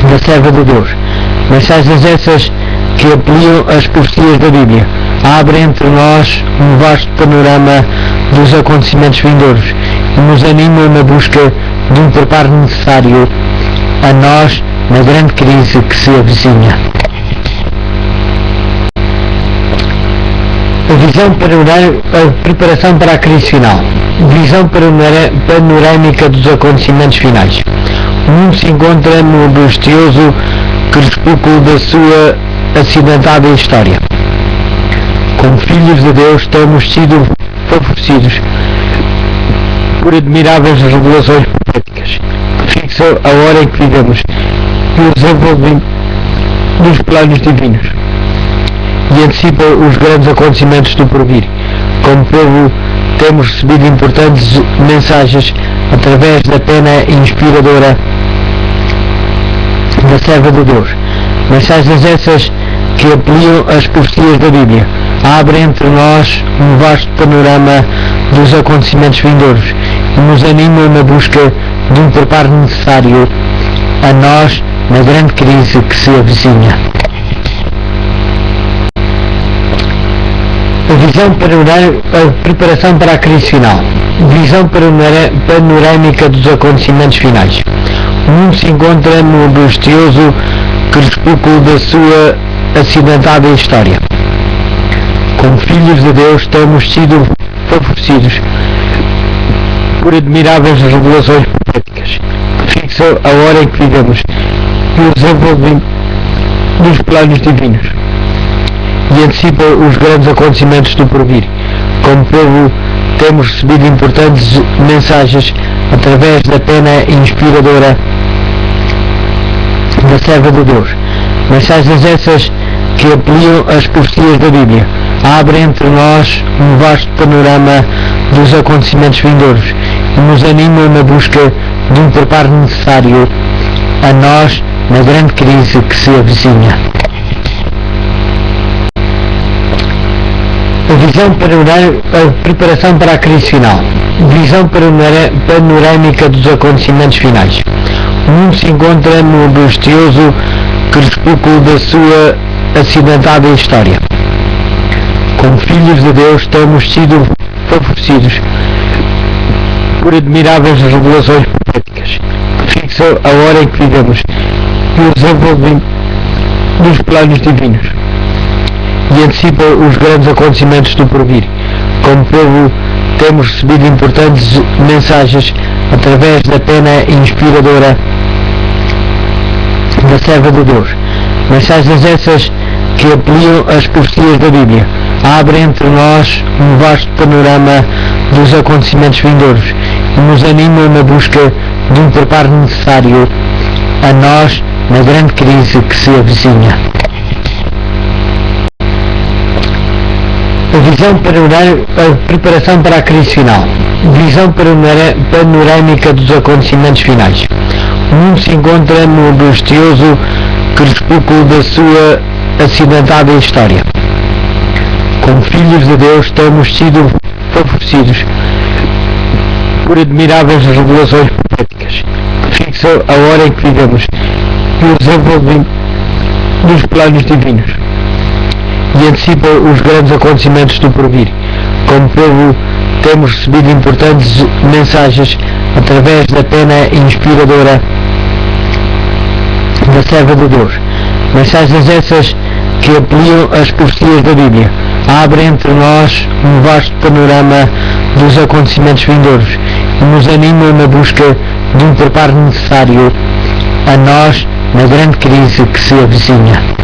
da serva de Deus. Mensagens essas que ampliam as profecias da Bíblia, abrem entre nós um vasto panorama dos acontecimentos vindouros e nos animam na busca de um preparo necessário a nós na grande crise que se avizinha. A visão preparação para a crise final. Visão panorâmica dos acontecimentos finais. O mundo se encontra no angustioso crepúsculo da sua acidentada história. Como filhos de Deus temos sido favorecidos por admiráveis revelações proféticas que fixam a hora em que vivemos e o desenvolvimento dos planos divinos e antecipam os grandes acontecimentos do porvir. Como povo temos recebido importantes mensagens através da pena inspiradora da serva de Deus. Mensagens essas que ampliam as profecias da Bíblia, abrem entre nós um vasto panorama dos acontecimentos vindouros e nos animam na busca de um preparo necessário a nós na grande crise que se avizinha. A visão preparação para a crise final. Visão panorâmica dos acontecimentos finais. O mundo se encontra no angustioso crepúsculo da sua acidentada história. Como filhos de Deus temos sido favorecidos por admiráveis revelações proféticas que fixam a hora em que vivemos e o desenvolvimento dos planos divinos e antecipam os grandes acontecimentos do porvir. Como povo temos recebido importantes mensagens através da pena inspiradora da serva de Deus. Mensagens essas que ampliam as profecias da Bíblia, abrem entre nós um vasto panorama dos acontecimentos vindouros e nos animam na busca de um preparo necessário a nós na grande crise que se avizinha. A visão preparação para a crise final. Visão panorâmica dos acontecimentos finais. O mundo se encontra no angustioso crepúsculo da sua acidentada história. Como filhos de Deus temos sido favorecidos por admiráveis revelações proféticas que fixam a hora em que vivemos e o desenvolvimento dos planos divinos e antecipam os grandes acontecimentos do porvir. Como povo temos recebido importantes mensagens através da pena inspiradora da serva de Deus. Mensagens essas que ampliam as profecias da Bíblia, abrem entre nós um vasto panorama dos acontecimentos vindouros e nos animam na busca de um preparo necessário a nós na grande crise que se avizinha. A visão preparação para a crise final. Visão panorâmica dos acontecimentos finais. O mundo se encontra no angustioso crepúsculo da sua acidentada história. Como filhos de Deus temos sido favorecidos por admiráveis revelações proféticas que fixam a hora em que vivemos e o desenvolvimento dos planos divinos e antecipam os grandes acontecimentos do porvir. Como povo temos recebido importantes mensagens através da pena inspiradora da serva de Deus. Mensagens essas que ampliam as profecias da Bíblia, abrem entre nós um vasto panorama dos acontecimentos vindouros e nos animam na busca de um preparo necessário a nós na grande crise que se avizinha.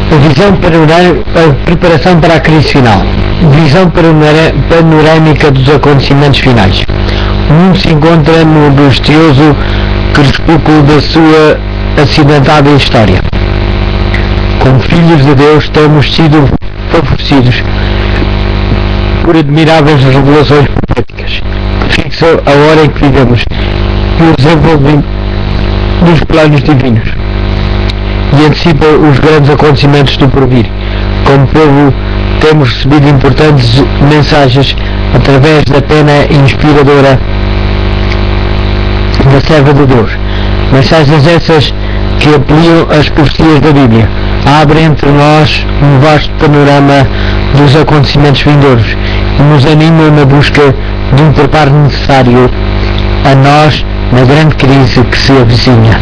A visão preparação para a crise final. Visão panorâmica dos acontecimentos finais. O mundo se encontra no angustioso crepúsculo da sua acidentada história. Como filhos de Deus temos sido favorecidos por admiráveis revelações proféticas que fixam a hora em que vivemos e o desenvolvimento dos planos divinos e antecipam os grandes acontecimentos do porvir. Como povo temos recebido importantes mensagens através da pena inspiradora da serva de Deus. Mensagens essas que ampliam as profecias da Bíblia, abrem entre nós um vasto panorama dos acontecimentos vindouros e nos animam na busca de um preparo necessário a nós na grande crise que se avizinha.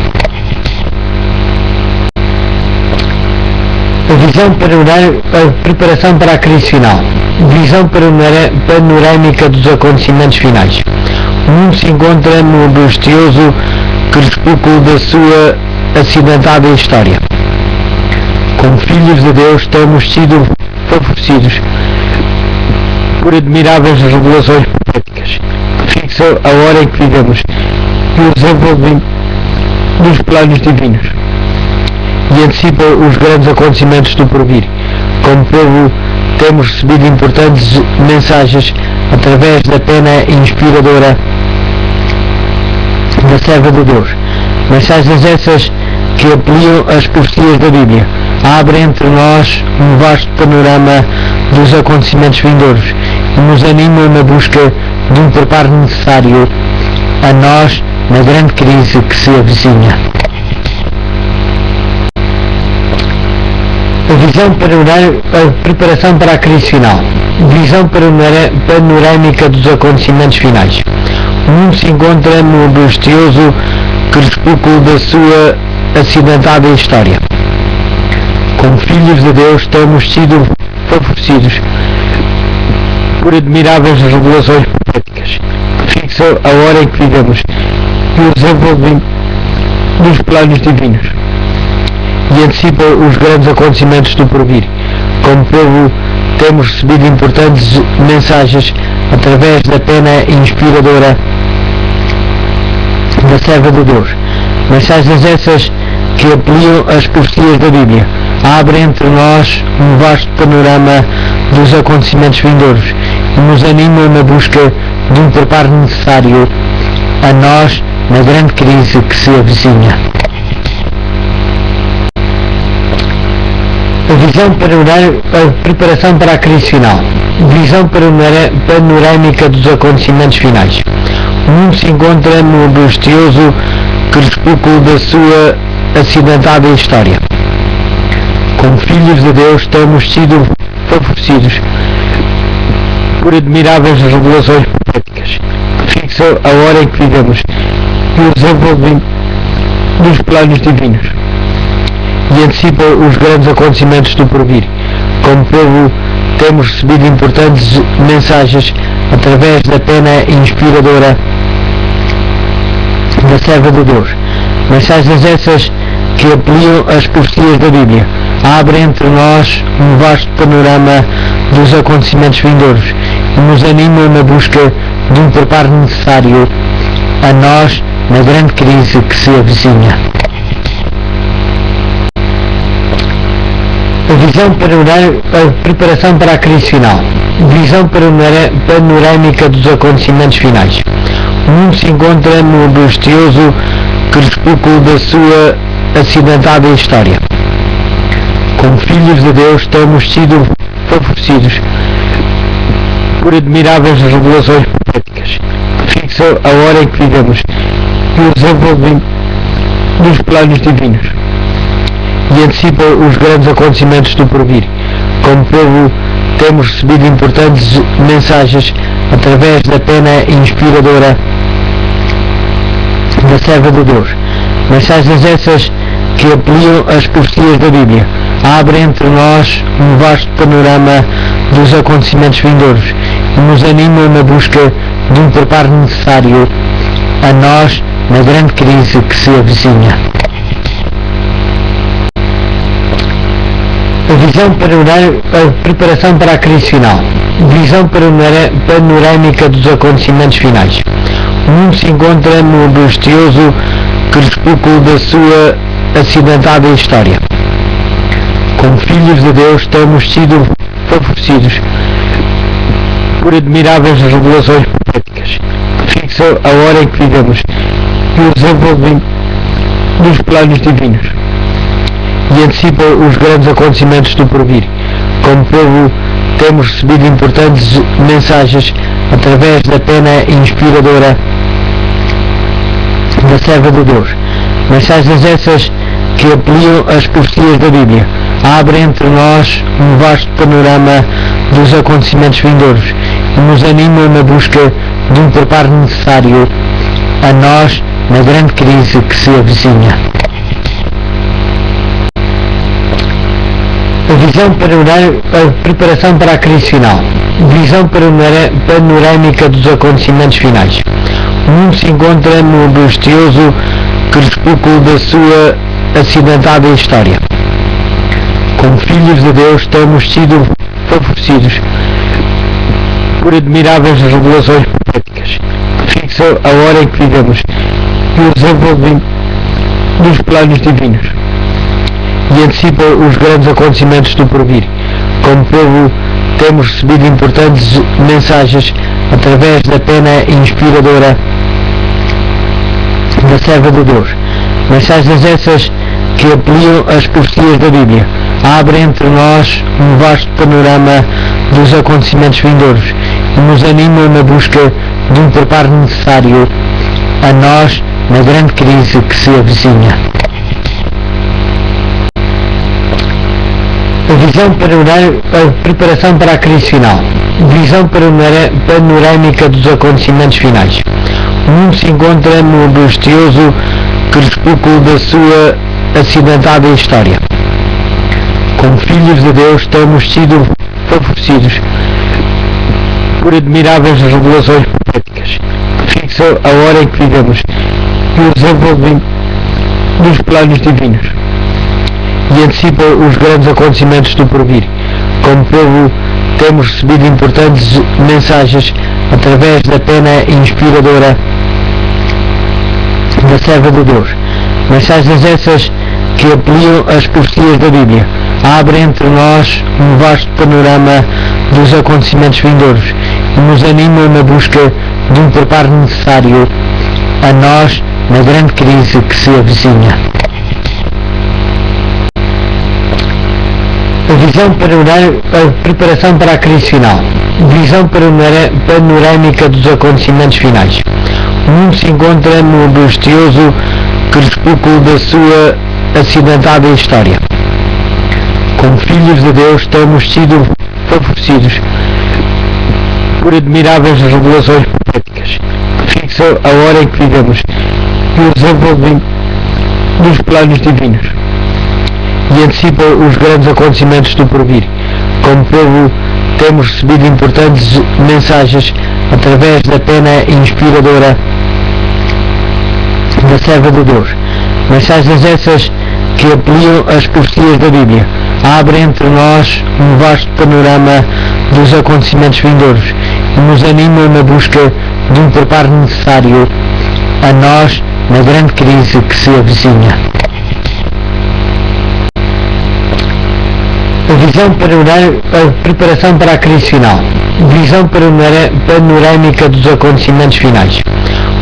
A Preparação para a crise final. Visão panorâmica dos acontecimentos finais. O mundo se encontra no angustioso crepúsculo da sua acidentada história. Como filhos de Deus temos sido favorecidos por admiráveis revelações proféticas que fixam a hora em que vivemos e o desenvolvimento dos planos divinos e antecipam os grandes acontecimentos do porvir. Como povo temos recebido importantes mensagens através da pena inspiradora da serva de Deus. Mensagens essas que ampliam as profecias da Bíblia, abrem entre nós um vasto panorama dos acontecimentos vindouros e nos animam na busca de um preparo necessário a nós na grande crise que se avizinha. Preparação para a crise final. Visão panorâmica dos acontecimentos finais. O mundo se encontra no angustioso crepúsculo da sua acidentada história. Como filhos de Deus temos sido favorecidos por admiráveis revelações proféticas que fixam a hora em que vivemos e o desenvolvimento dos planos divinos e antecipam os grandes acontecimentos do porvir. Como povo temos recebido importantes mensagens através da pena inspiradora da serva de Deus. Mensagens essas que ampliam as profecias da Bíblia, abrem entre nós um vasto panorama dos acontecimentos vindouros e nos animam na busca de um preparo necessário a nós na grande crise que se avizinha. Preparação para a crise final. Visão panorâmica dos acontecimentos finais. O mundo se encontra no angustioso crepúsculo da sua acidentada história. Como filhos de Deus temos sido favorecidos por admiráveis revelações proféticas que fixam a hora em que vivemos e o desenvolvimento dos planos divinos e antecipam os grandes acontecimentos do porvir. Como povo temos recebido importantes mensagens através da pena inspiradora da serva de Deus. Mensagens essas que ampliam as profecias da Bíblia, abrem entre nós um vasto panorama dos acontecimentos vindouros e nos animam na busca de um preparo necessário a nós na grande crise que se avizinha. Preparação para a crise final. Visão panorâmica dos acontecimentos finais. O mundo se encontra no angustioso crepúsculo da sua acidentada história. Como filhos de Deus temos sido favorecidos por admiráveis revelações proféticas que fixam a hora em que vivemos e o desenvolvimento dos planos divinos e antecipam os grandes acontecimentos do porvir. Como povo temos recebido importantes mensagens através da pena inspiradora da serva de Deus. Mensagens essas que ampliam as profecias da Bíblia, abrem entre nós um vasto panorama dos acontecimentos vindouros e nos animam na busca de um preparo necessário a nós na grande crise que se avizinha. Preparação para a crise final. Visão panorâmica dos acontecimentos finais. O mundo se encontra no angustioso crepúsculo da sua acidentada história. Como filhos de Deus temos sido favorecidos por admiráveis revelações proféticas que fixam a hora em que vivemos e o desenvolvimento dos planos divinos e antecipam os grandes acontecimentos do porvir. Como povo temos recebido importantes mensagens através da pena inspiradora da serva de Deus. Mensagens essas que ampliam as profecias da Bíblia, abrem entre nós um vasto panorama dos acontecimentos vindouros e nos animam na busca de um preparo necessário a nós na grande crise que se avizinha. Visão preparação para a crise final. Visão panorâmica dos acontecimentos finais. O mundo se encontra no angustioso crepúsculo da sua acidentada história. Como filhos de Deus temos sido favorecidos por admiráveis revelações proféticas que fixam a hora em que vivemos e o desenvolvimento dos planos divinos e antecipa os grandes acontecimentos do porvir. Como povo, temos recebido importantes mensagens através da pena inspiradora da serva de Deus. Mensagens essas que ampliam as profecias da Bíblia, abrem entre nós um vasto panorama dos acontecimentos vindouros e nos animam na busca de um preparo necessário a nós na grande crise que se avizinha. Preparação para a crise final. Visão panorâmica dos acontecimentos finais. O mundo se encontra no angustioso crepúsculo da sua acidentada história. Como filhos de Deus temos sido favorecidos por admiráveis revelações proféticas que fixam a hora em que vivemos e o desenvolvimento dos planos divinos e antecipa os grandes acontecimentos do porvir. Como povo, temos recebido importantes mensagens através da pena inspiradora da serva de Deus. Mensagens essas que ampliam as profecias da Bíblia, abrem entre nós um vasto panorama dos acontecimentos vindouros e nos animam na busca de um preparo necessário a nós na grande crise que se avizinha. Preparação para a crise final. Visão panorâmica dos acontecimentos finais. O mundo se encontra no angustioso crepúsculo da sua acidentada história. Como filhos de Deus temos sido favorecidos por admiráveis revelações proféticas que fixam a hora em que vivemos e o desenvolvimento dos planos divinos e antecipa os grandes acontecimentos do porvir. Como povo, temos recebido importantes mensagens através da pena inspiradora da serva de Deus. Mensagens essas que ampliam as profecias da Bíblia, abrem entre nós um vasto panorama dos acontecimentos vindouros e nos animam na busca de um preparo necessário a nós na grande crise que se avizinha. Preparação para a crise final. Visão panorâmica dos acontecimentos finais.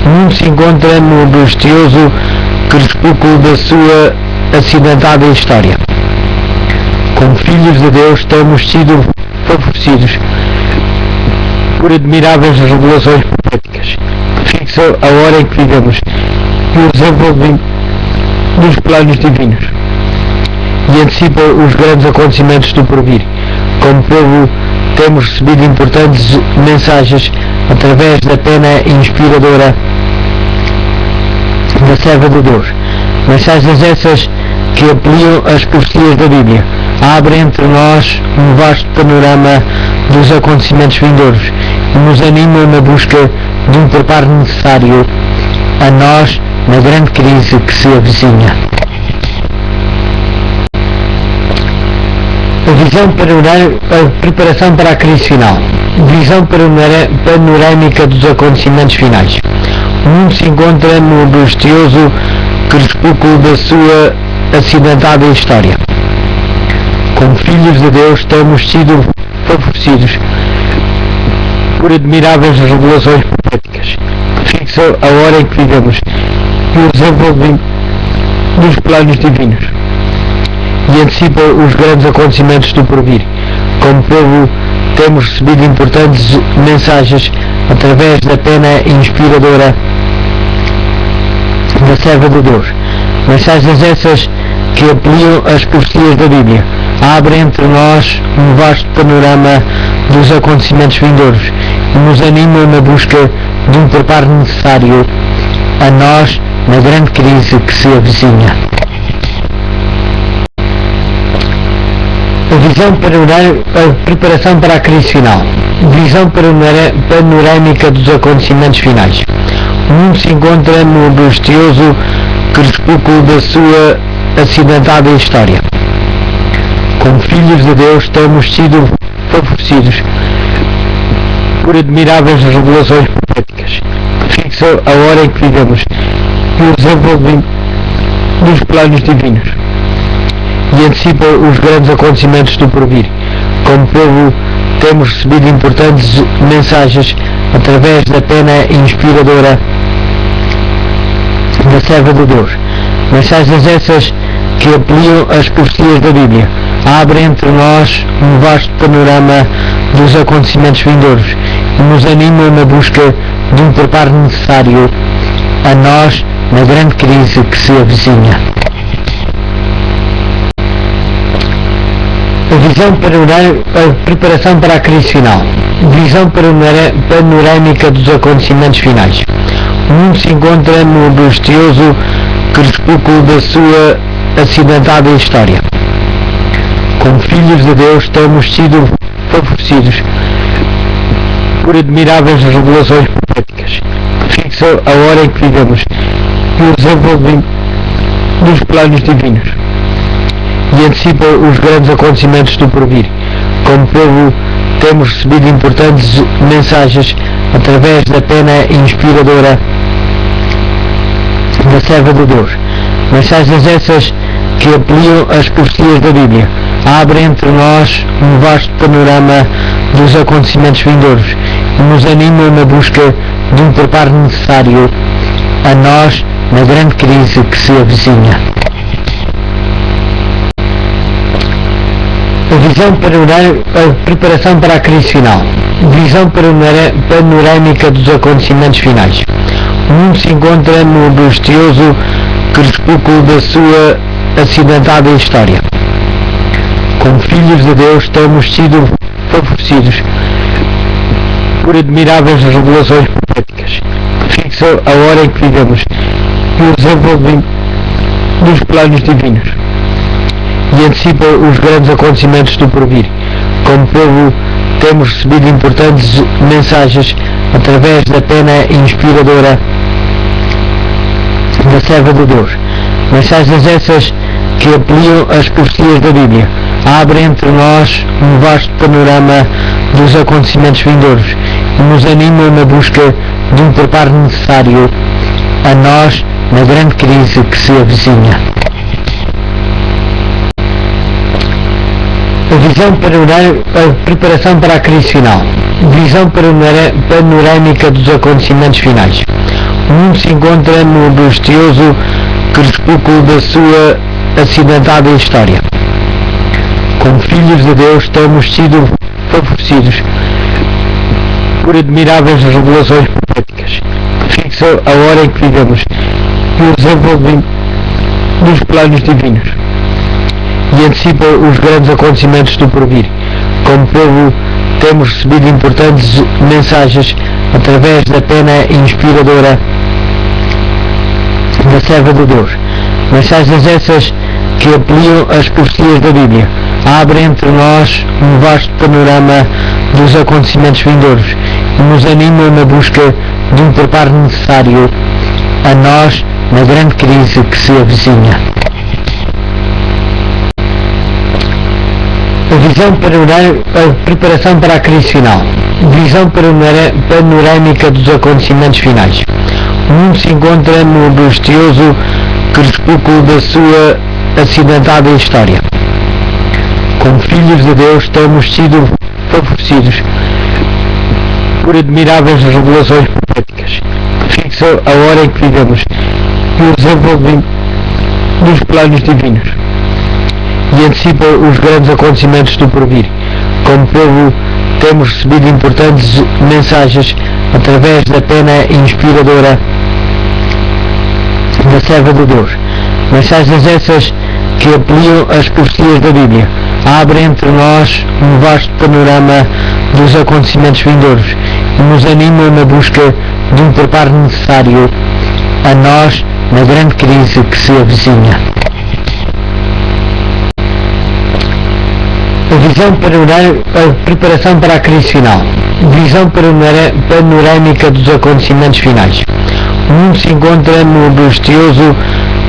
O mundo se encontra no angustioso crepúsculo da sua acidentada história. Como filhos de Deus temos sido favorecidos por admiráveis revelações proféticas que fixam a hora em que vivemos e o desenvolvimento dos planos divinos e antecipa os grandes acontecimentos do porvir. Como povo, temos recebido importantes mensagens através da pena inspiradora da serva de Deus. Mensagens essas que ampliam as profecias da Bíblia, abrem entre nós um vasto panorama dos acontecimentos vindouros e nos animam na busca de um preparo necessário a nós na grande crise que se avizinha. Preparação para a crise final. Visão panorâmica dos acontecimentos finais. O mundo se encontra no angustioso crepúsculo da sua acidentada história. Como filhos de Deus temos sido favorecidos por admiráveis revelações proféticas que fixam a hora em que vivemos e o desenvolvimento dos planos divinos e antecipa os grandes acontecimentos do porvir. Como povo, temos recebido importantes mensagens através da pena inspiradora da serva de Deus. Mensagens essas que ampliam as profecias da Bíblia, abrem entre nós um vasto panorama dos acontecimentos vindouros e nos animam na busca de um preparo necessário a nós na grande crise que se avizinha. Visão preparação para a crise final. Visão panorâmica dos acontecimentos finais. O mundo se encontra no angustioso crepúsculo da sua acidentada história. Como filhos de Deus temos sido favorecidos por admiráveis revelações proféticas que fixam a hora em que vivemos e o desenvolvimento dos planos divinos e antecipam os grandes acontecimentos do porvir. Como povo temos recebido importantes mensagens através da pena inspiradora da serva de Deus. Mensagens essas que ampliam as profecias da Bíblia, abrem entre nós um vasto panorama dos acontecimentos vindouros e nos animam na busca de um preparo necessário a nós na grande crise que se avizinha. A visão preparação para a crise final. Visão panorâmica dos acontecimentos finais. O mundo se encontra no angustioso crepúsculo da sua acidentada história. Como filhos de Deus temos sido favorecidos por admiráveis revelações proféticas que fixam a hora em que vivemos e o desenvolvimento dos planos divinos e antecipam os grandes acontecimentos do porvir. Como povo temos recebido importantes mensagens através da pena inspiradora da serva de Deus. Mensagens essas que ampliam as profecias da Bíblia, abrem entre nós um vasto panorama dos acontecimentos vindouros e nos animam na busca de um preparo necessário a nós na grande crise que se avizinha. A visão preparação para a crise final. Visão panorâmica dos acontecimentos finais. O mundo se encontra no angustioso crepúsculo da sua acidentada história. Como filhos de Deus temos sido favorecidos por admiráveis revelações proféticas que fixam a hora em que vivemos e o desenvolvimento dos planos divinos e antecipam os grandes acontecimentos do porvir. Como povo temos recebido importantes mensagens através da pena inspiradora da serva de Deus. Mensagens essas que ampliam as profecias da Bíblia, abrem entre nós um vasto panorama dos acontecimentos vindouros e nos animam na busca de um preparo necessário a nós na grande crise que se avizinha. A visão preparação para a crise final. Visão panorâmica dos acontecimentos finais. O mundo se encontra no angustioso crepúsculo da sua acidentada história. Como filhos de Deus temos sido favorecidos por admiráveis revelações proféticas que fixam a hora em que vivemos e o desenvolvimento dos planos divinos e antecipam os grandes acontecimentos do porvir. Como povo temos recebido importantes mensagens através da pena inspiradora da serva de Deus. Mensagens essas que ampliam as profecias da Bíblia, abrem entre nós um vasto panorama dos acontecimentos vindouros e nos animam na busca de um preparo necessário a nós na grande crise que se avizinha. A visão preparação para a crise final. Visão panorâmica dos acontecimentos finais. O mundo se encontra no angustioso crepúsculo da sua acidentada história. Como filhos de Deus temos sido favorecidos por admiráveis revelações proféticas que fixam a hora em que vivemos e o desenvolvimento dos planos divinos e antecipam os grandes acontecimentos do porvir. Como povo temos recebido importantes mensagens através da pena inspiradora da serva de Deus. Mensagens essas que ampliam as profecias da Bíblia, abrem entre nós um vasto panorama dos acontecimentos vindouros e nos animam na busca de um preparo necessário a nós na grande crise que se avizinha. A Visão preparação para a crise final. Visão panorâmica dos acontecimentos finais. O mundo se encontra no angustioso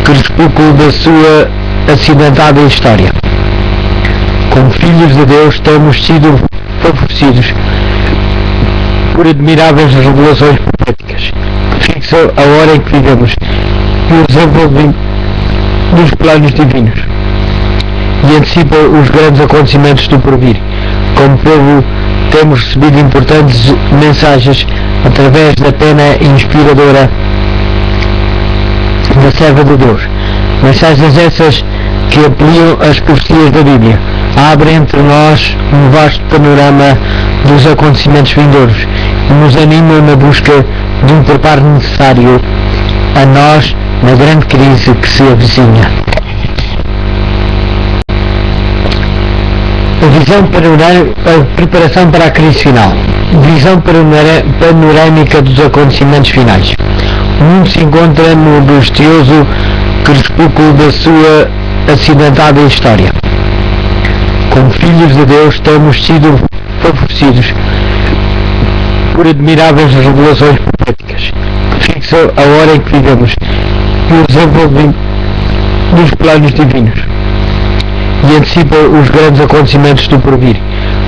crepúsculo da sua acidentada história. Como filhos de Deus temos sido favorecidos por admiráveis revelações proféticas que fixam a hora em que vivemos e o desenvolvimento dos planos divinos e antecipam os grandes acontecimentos do porvir. Como povo temos recebido importantes mensagens através da pena inspiradora da serva de Deus. Mensagens essas que apeliam as profecias da Bíblia, abrem entre nós um vasto panorama dos acontecimentos vindouros e nos animam na busca de um preparo necessário a nós na grande crise que se avizinha. A visão preparação para a crise final. Visão panorâmica dos acontecimentos finais. O mundo se encontra no angustioso crepúsculo da sua acidentada história. Como filhos de Deus temos sido favorecidos por admiráveis revelações proféticas que fixam a hora em que vivemos e o desenvolvimento dos planos divinos e antecipam os grandes acontecimentos do porvir.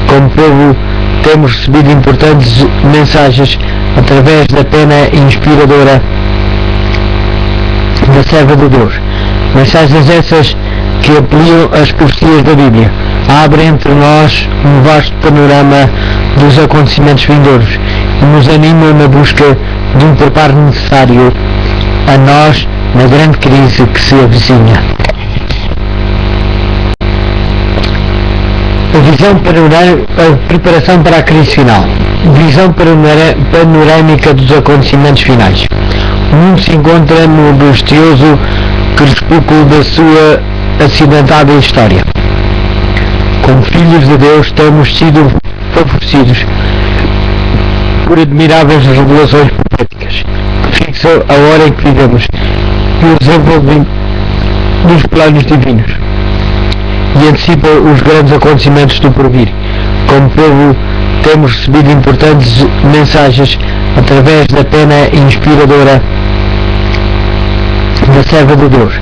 Como povo temos recebido importantes mensagens através da pena inspiradora da serva de Deus. Mensagens essas que apeliam as profecias da Bíblia, abrem entre nós um vasto panorama dos acontecimentos vindouros e nos animam na busca de um preparo necessário a nós na grande crise que se avizinha. A visão preparação para a crise final. Visão panorâmica dos acontecimentos finais. O mundo se encontra no angustioso crepúsculo da sua acidentada história. Como filhos de Deus temos sido favorecidos por admiráveis revelações proféticas que fixam a hora em que vivemos e o desenvolvimento dos planos divinos e antecipam os grandes acontecimentos do porvir. Como povo temos recebido importantes mensagens através da pena inspiradora da serva de Deus.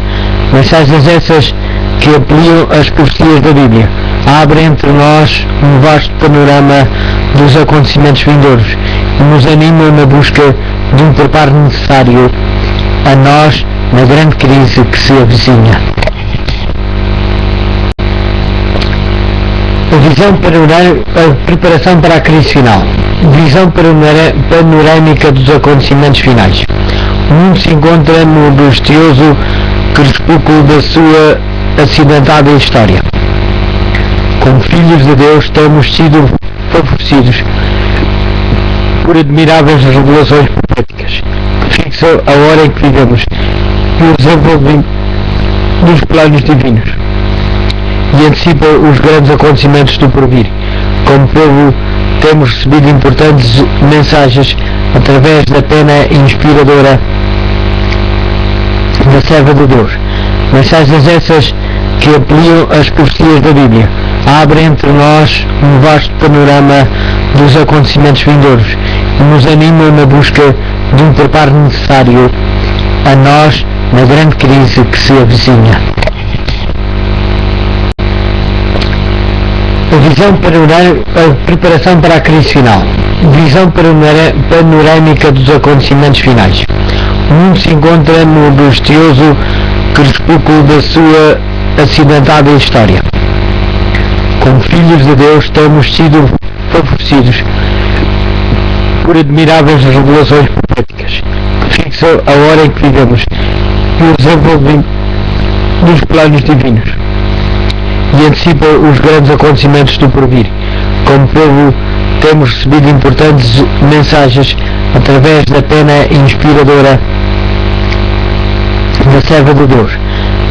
Mensagens essas que apeliam as profecias da Bíblia, abrem entre nós um vasto panorama dos acontecimentos vindouros e nos animam na busca de um preparo necessário a nós na grande crise que se avizinha. A visão preparação para a crise final. Visão panorâmica dos acontecimentos finais. O mundo se encontra no angustioso crepúsculo da sua acidentada história. Como filhos de Deus temos sido favorecidos por admiráveis revelações proféticas que fixam a hora em que vivemos e o desenvolvimento dos planos divinos e antecipam os grandes acontecimentos do porvir. Como povo temos recebido importantes mensagens através da pena inspiradora da serva de Deus. Mensagens essas que apeliam as profecias da Bíblia, abrem entre nós um vasto panorama dos acontecimentos vindouros e nos animam na busca de um preparo necessário a nós na grande crise que se avizinha. A visão preparação para a crise final. Visão panorâmica dos acontecimentos finais. O mundo se encontra no angustioso crepúsculo da sua acidentada história. Como filhos de Deus temos sido favorecidos por admiráveis revelações proféticas que fixam a hora em que vivemos e o desenvolvimento dos planos divinos e antecipam os grandes acontecimentos do porvir. Como povo temos recebido importantes mensagens através da pena inspiradora da serva de Deus.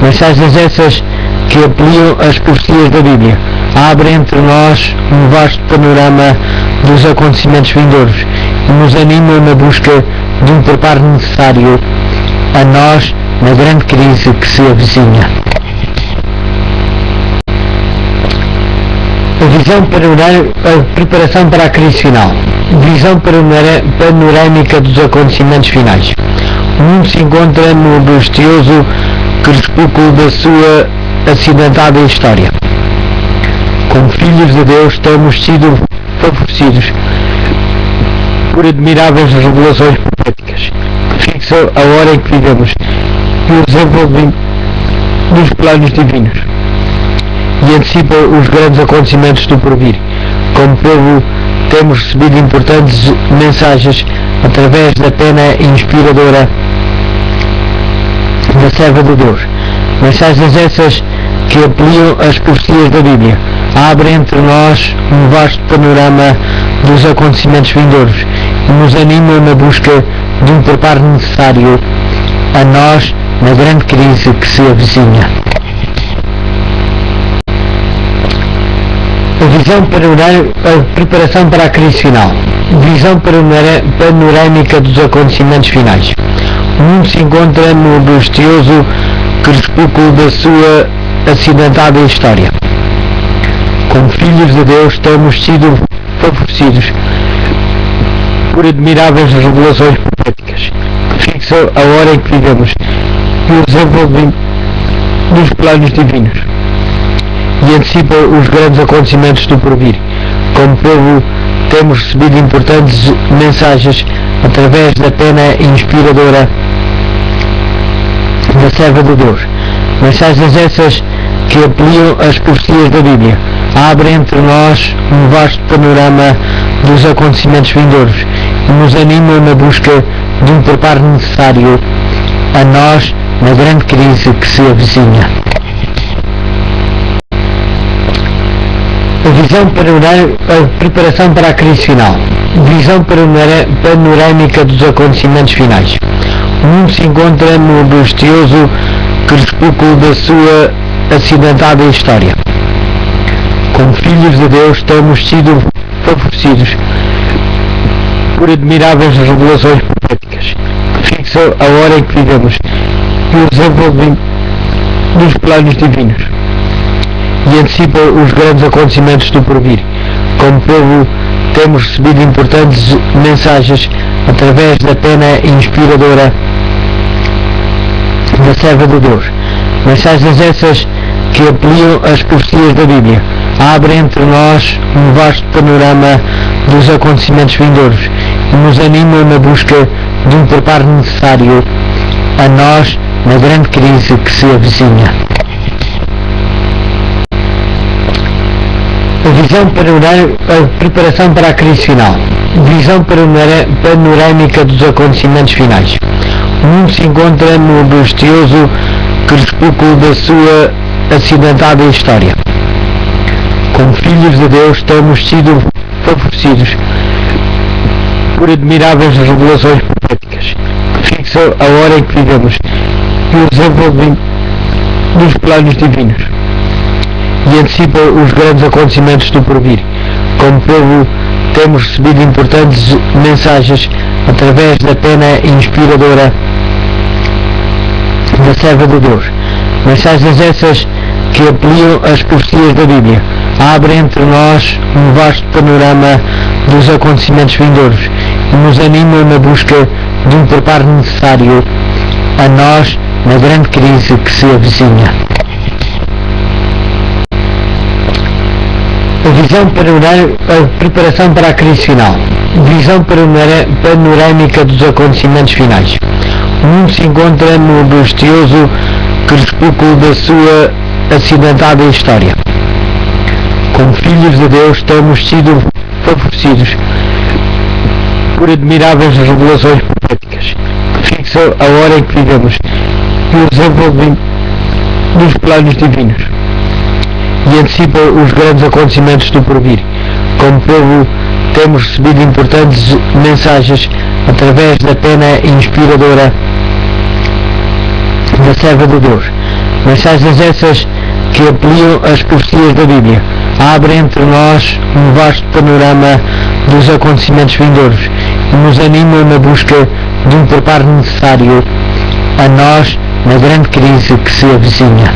Mensagens essas que apeliam as profecias da Bíblia, abrem entre nós um vasto panorama dos acontecimentos vindouros e nos animam na busca de um preparo necessário a nós na grande crise que se avizinha. A A visão preparação para a crise final. Visão panorâmica dos acontecimentos finais. O mundo se encontra no angustioso crepúsculo da sua acidentada história. Como filhos de Deus temos sido favorecidos por admiráveis revelações proféticas que fixam a hora em que vivemos e o desenvolvimento dos planos divinos e antecipam os grandes acontecimentos do porvir. Como povo temos recebido importantes mensagens através da pena inspiradora da serva de Deus. Mensagens essas que ampliam as profecias da Bíblia, abrem entre nós um vasto panorama dos acontecimentos vindouros e nos animam na busca de um preparo necessário a nós na grande crise que se avizinha. A visão preparação para a crise final. Visão panorâmica dos acontecimentos finais. O mundo se encontra no angustioso crepúsculo da sua acidentada história. Como filhos de Deus temos sido favorecidos por admiráveis revelações proféticas que fixam a hora em que vivemos e o desenvolvimento dos planos divinos e antecipam os grandes acontecimentos do porvir. Como povo temos recebido importantes mensagens através da pena inspiradora da serva de Deus. Mensagens essas que ampliam as profecias da Bíblia, abrem entre nós um vasto panorama dos acontecimentos vindouros e nos animam na busca de um preparo necessário a nós na grande crise que se avizinha. A visão preparação para a crise final. Visão panorâmica dos acontecimentos finais. O mundo se encontra no angustioso crepúsculo da sua acidentada história. Como filhos de Deus temos sido favorecidos por admiráveis revelações proféticas que fixam a hora em que vivemos e o desenvolvimento dos planos divinos e antecipam os grandes acontecimentos do porvir. Como povo temos recebido importantes mensagens através da pena inspiradora da serva de Deus. Mensagens essas que ampliam as profecias da Bíblia, abrem entre nós um vasto panorama dos acontecimentos vindouros e nos animam na busca de um preparo necessário a nós na grande crise que se avizinha. A visão preparação para a crise final. Visão panorâmica dos acontecimentos finais. O mundo se encontra no angustioso crepúsculo da sua acidentada história. Como filhos de Deus temos sido favorecidos por admiráveis revelações proféticas que fixam a hora em que vivemos e o desenvolvimento dos planos divinos e antecipam os grandes acontecimentos do porvir. Como povo temos recebido importantes mensagens através da pena inspiradora da serva de Deus. Mensagens essas que ampliam as profecias da Bíblia, abrem entre nós um vasto panorama dos acontecimentos vindouros e nos animam na busca de um preparo necessário a nós na grande crise que se avizinha. A visão preparação para a crise final. Visão panorâmica dos acontecimentos finais. O mundo se encontra no angustioso crepúsculo da sua acidentada história. Como filhos de Deus temos sido favorecidos por admiráveis revelações proféticas que fixam a hora em que vivemos e o desenvolvimento dos planos divinos e antecipam os grandes acontecimentos do porvir. Como povo temos recebido importantes mensagens através da pena inspiradora da serva de Deus. Mensagens essas que ampliam as profecias da Bíblia, abrem entre nós um vasto panorama dos acontecimentos vindouros e nos animam na busca de um preparo necessário a nós na grande crise que se avizinha.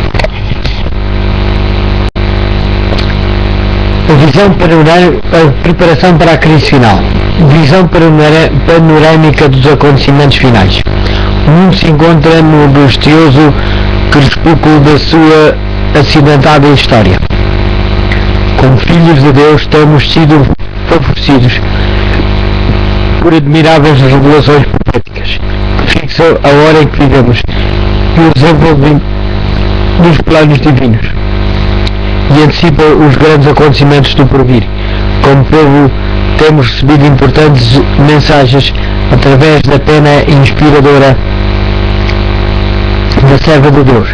A Preparação para a crise final. Visão panorâmica dos acontecimentos finais. O mundo se encontra no angustioso crepúsculo da sua acidentada história. Como filhos de Deus temos sido favorecidos por admiráveis revelações proféticas que fixam a hora em que vivemos e o desenvolvimento dos planos divinos e antecipam os grandes acontecimentos do porvir. Como povo temos recebido importantes mensagens através da pena inspiradora da serva de Deus.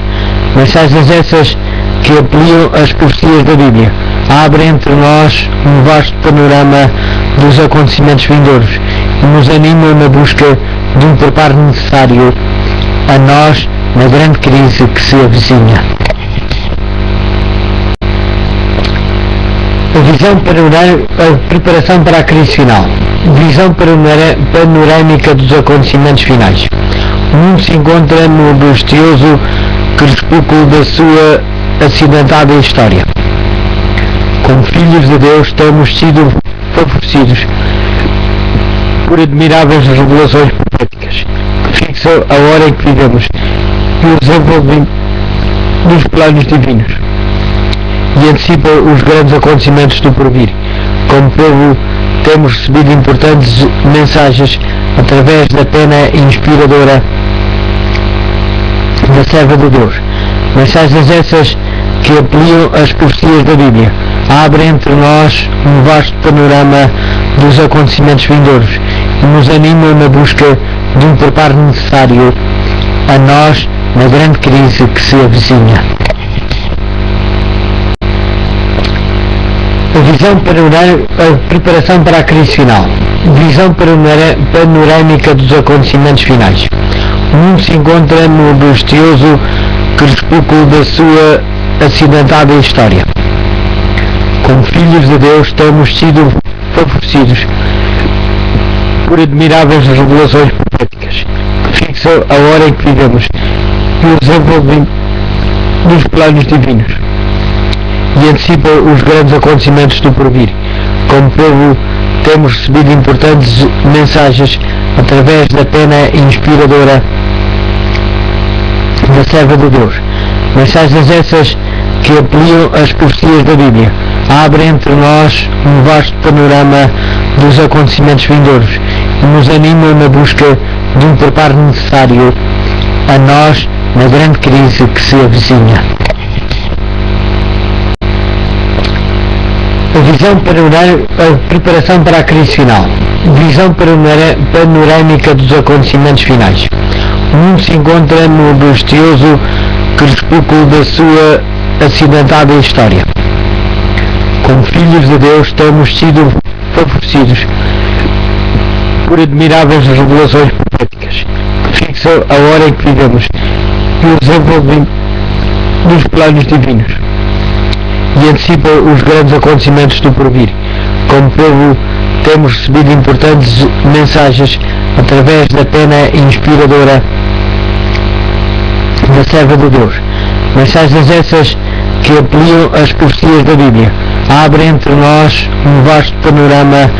Mensagens essas que ampliam as profecias da Bíblia, abrem entre nós um vasto panorama dos acontecimentos vindouros e nos animam na busca de um preparo necessário a nós na grande crise que se avizinha. Preparação para a crise final. Visão panorâmica dos acontecimentos finais. O mundo se encontra no angustioso crepúsculo da sua acidentada história. Como filhos de Deus temos sido favorecidos por admiráveis revelações proféticas que fixam a hora em que vivemos e o desenvolvimento dos planos divinos e antecipam os grandes acontecimentos do porvir. Como povo temos recebido importantes mensagens através da pena inspiradora da serva de Deus. Mensagens essas que ampliam as profecias da Bíblia, abrem entre nós um vasto panorama dos acontecimentos vindouros e nos animam na busca de um preparo necessário a nós na grande crise que se avizinha. Preparação para a crise final. Visão panorâmica dos acontecimentos finais. O mundo se encontra no angustioso crepúsculo da sua acidentada história. Como filhos de Deus temos sido favorecidos por admiráveis revelações proféticas que fixam a hora em que vivemos e o desenvolvimento dos planos divinos e antecipam os grandes acontecimentos do porvir. Como povo temos recebido importantes mensagens através da pena inspiradora da serva de Deus. Mensagens essas que ampliam as profecias da Bíblia, abrem entre nós um vasto panorama dos acontecimentos vindouros e nos animam na busca de um preparo necessário a nós na grande crise que se avizinha. Preparação para a crise final. Visão panorâmica dos acontecimentos finais. O mundo se encontra no angustioso crepúsculo da sua acidentada história. Como filhos de Deus temos sido favorecidos por admiráveis revelações proféticas que fixam a hora em que vivemos e o desenvolvimento dos planos divinos e antecipam os grandes acontecimentos do porvir. Como povo temos recebido importantes mensagens através da pena inspiradora da serva de Deus. Mensagens essas que ampliam as profecias da Bíblia, abrem entre nós um vasto panorama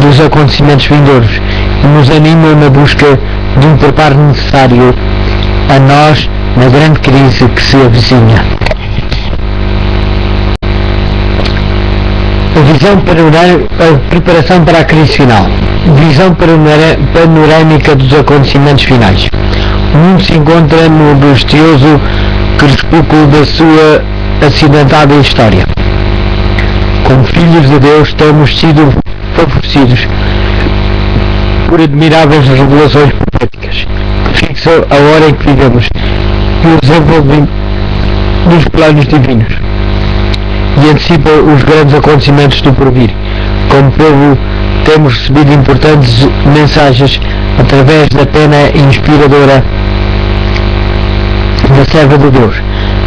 dos acontecimentos vindouros e nos animam na busca de um preparo necessário a nós na grande crise que se avizinha. Preparação para a crise final. Visão panorâmica dos acontecimentos finais. O mundo se encontra no angustioso crepúsculo da sua acidentada história. Como filhos de Deus temos sido favorecidos por admiráveis revelações proféticas que fixam a hora em que vivemos e o desenvolvimento dos planos divinos e antecipam os grandes acontecimentos do porvir. Como povo temos recebido importantes mensagens através da pena inspiradora da serva de Deus.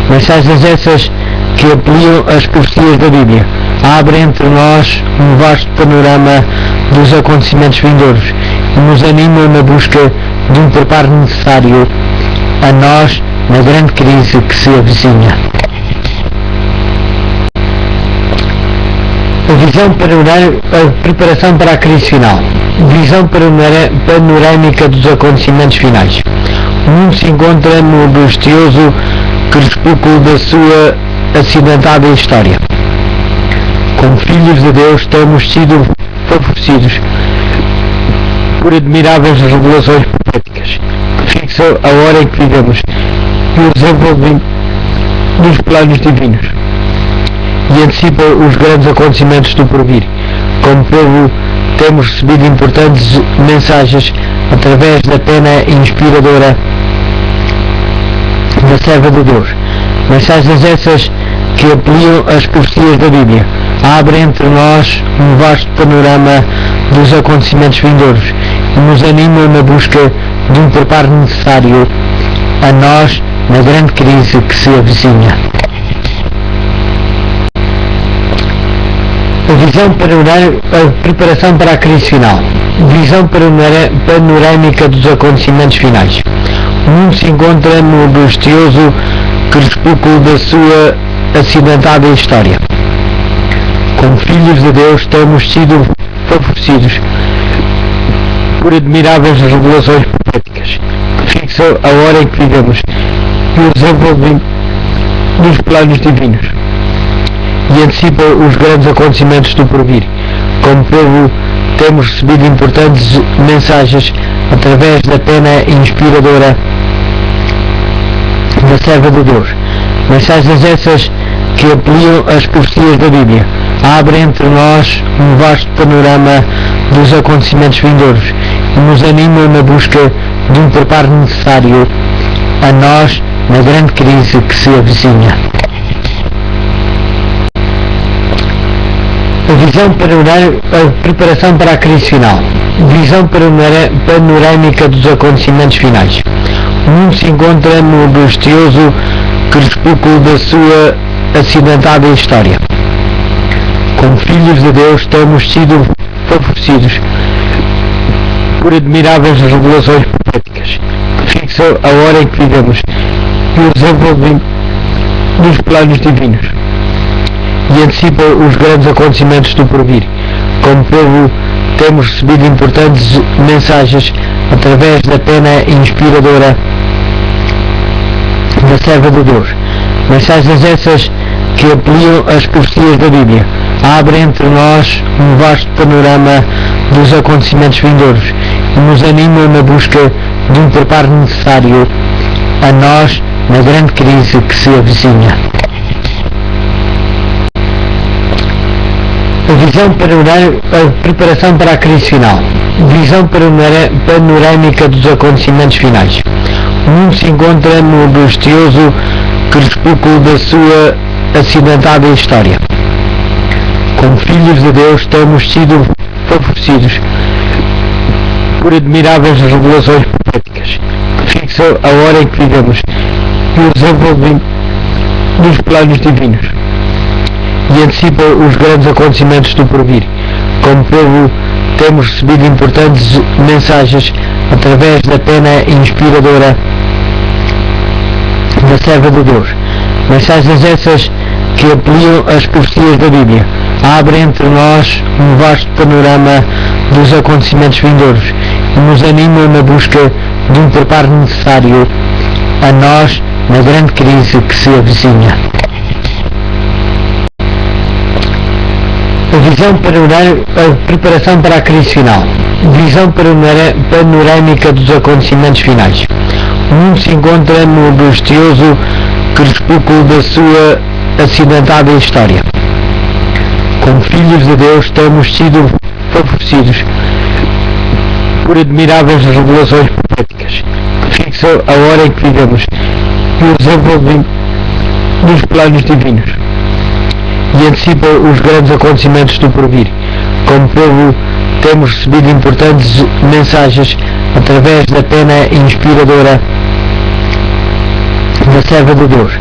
Mensagens essas que ampliam as profecias da Bíblia, abrem entre nós um vasto panorama dos acontecimentos vindouros e nos animam na busca de um preparo necessário a nós na grande crise que se avizinha. Visão preparação para a crise final. Visão panorâmica dos acontecimentos finais. O mundo se encontra no glorioso crepúsculo da sua acidentada história. Como filhos de Deus temos sido favorecidos por admiráveis revelações proféticas que fixam a hora em que vivemos e o desenvolvimento dos planos divinos e antecipam os grandes acontecimentos do porvir. Como povo temos recebido importantes mensagens através da pena inspiradora da serva de Deus. Mensagens essas que ampliam as profecias da Bíblia, abrem entre nós um vasto panorama dos acontecimentos vindouros e nos animam na busca de um preparo necessário a nós na grande crise que se avizinha. A visão preparação para a crise final. Visão panorâmica dos acontecimentos finais. O mundo se encontra no glorioso crepúsculo da sua acidentada história. Como filhos de Deus temos sido favorecidos por admiráveis revelações proféticas que fixam a hora em que vivemos e o desenvolvimento dos planos divinos e antecipam os grandes acontecimentos do porvir. Como povo temos recebido importantes mensagens através da pena inspiradora da serva de Deus. Mensagens essas que ampliam as profecias da Bíblia, abrem entre nós um vasto panorama dos acontecimentos vindouros e nos animam na busca de um preparo necessário a nós na grande crise que se avizinha. A visão preparação para a crise final. Visão panorâmica dos acontecimentos finais. O mundo se encontra no glorioso crepúsculo da sua acidentada história. Como filhos de Deus temos sido favorecidos por admiráveis revelações proféticas que fixam a hora em que vivemos e o desenvolvimento dos planos divinos e antecipam os grandes acontecimentos do porvir. Como povo temos recebido importantes mensagens através da pena inspiradora da serva de Deus. Mensagens essas que ampliam as profecias da Bíblia, abrem entre nós um vasto panorama dos acontecimentos vindouros e nos animam na busca de um preparo necessário a nós na grande crise que se avizinha. A visão preparação para a crise final. Visão panorâmica dos acontecimentos finais. O mundo se encontra no glorioso crepúsculo da sua acidentada história. Como filhos de Deus temos sido favorecidos por admiráveis revelações proféticas que fixam a hora em que vivemos e o desenvolvimento dos planos divinos e antecipam os grandes acontecimentos do porvir. Como povo temos recebido importantes mensagens através da pena inspiradora da serva de Deus. Mensagens essas que ampliam as profecias da Bíblia, abrem entre nós um vasto panorama dos acontecimentos vindouros e nos animam na busca de um preparo necessário a nós na grande crise que se avizinha. A visão preparação para a crise final. Visão panorâmica dos acontecimentos finais. O mundo se encontra no glorioso crepúsculo da sua acidentada história. Como filhos de Deus temos sido favorecidos por admiráveis revelações proféticas que fixam a hora em que vivemos e o desenvolvimento dos planos divinos e antecipam os grandes acontecimentos do porvir. Como povo temos recebido importantes mensagens através da pena inspiradora da serva de Deus.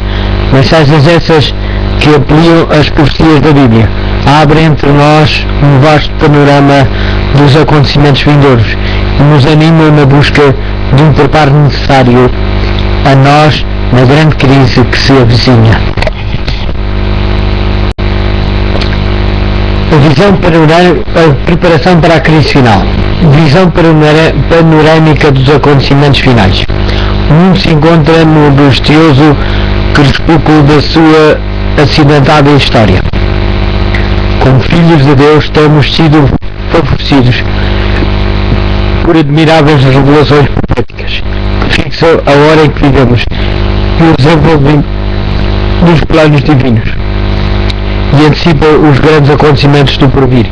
Mensagens essas que ampliam as profecias da Bíblia, abrem entre nós um vasto panorama dos acontecimentos vindouros e nos animam na busca de um preparo necessário a nós na grande crise que se avizinha. A Visão preparação para a crise final. Visão panorâmica dos acontecimentos finais. O mundo se encontra no angustioso crepúsculo da sua acidentada história. Como filhos de Deus temos sido favorecidos por admiráveis revelações proféticas que fixam a hora em que vivemos e o desenvolvimento dos planos divinos e antecipam os grandes acontecimentos do porvir.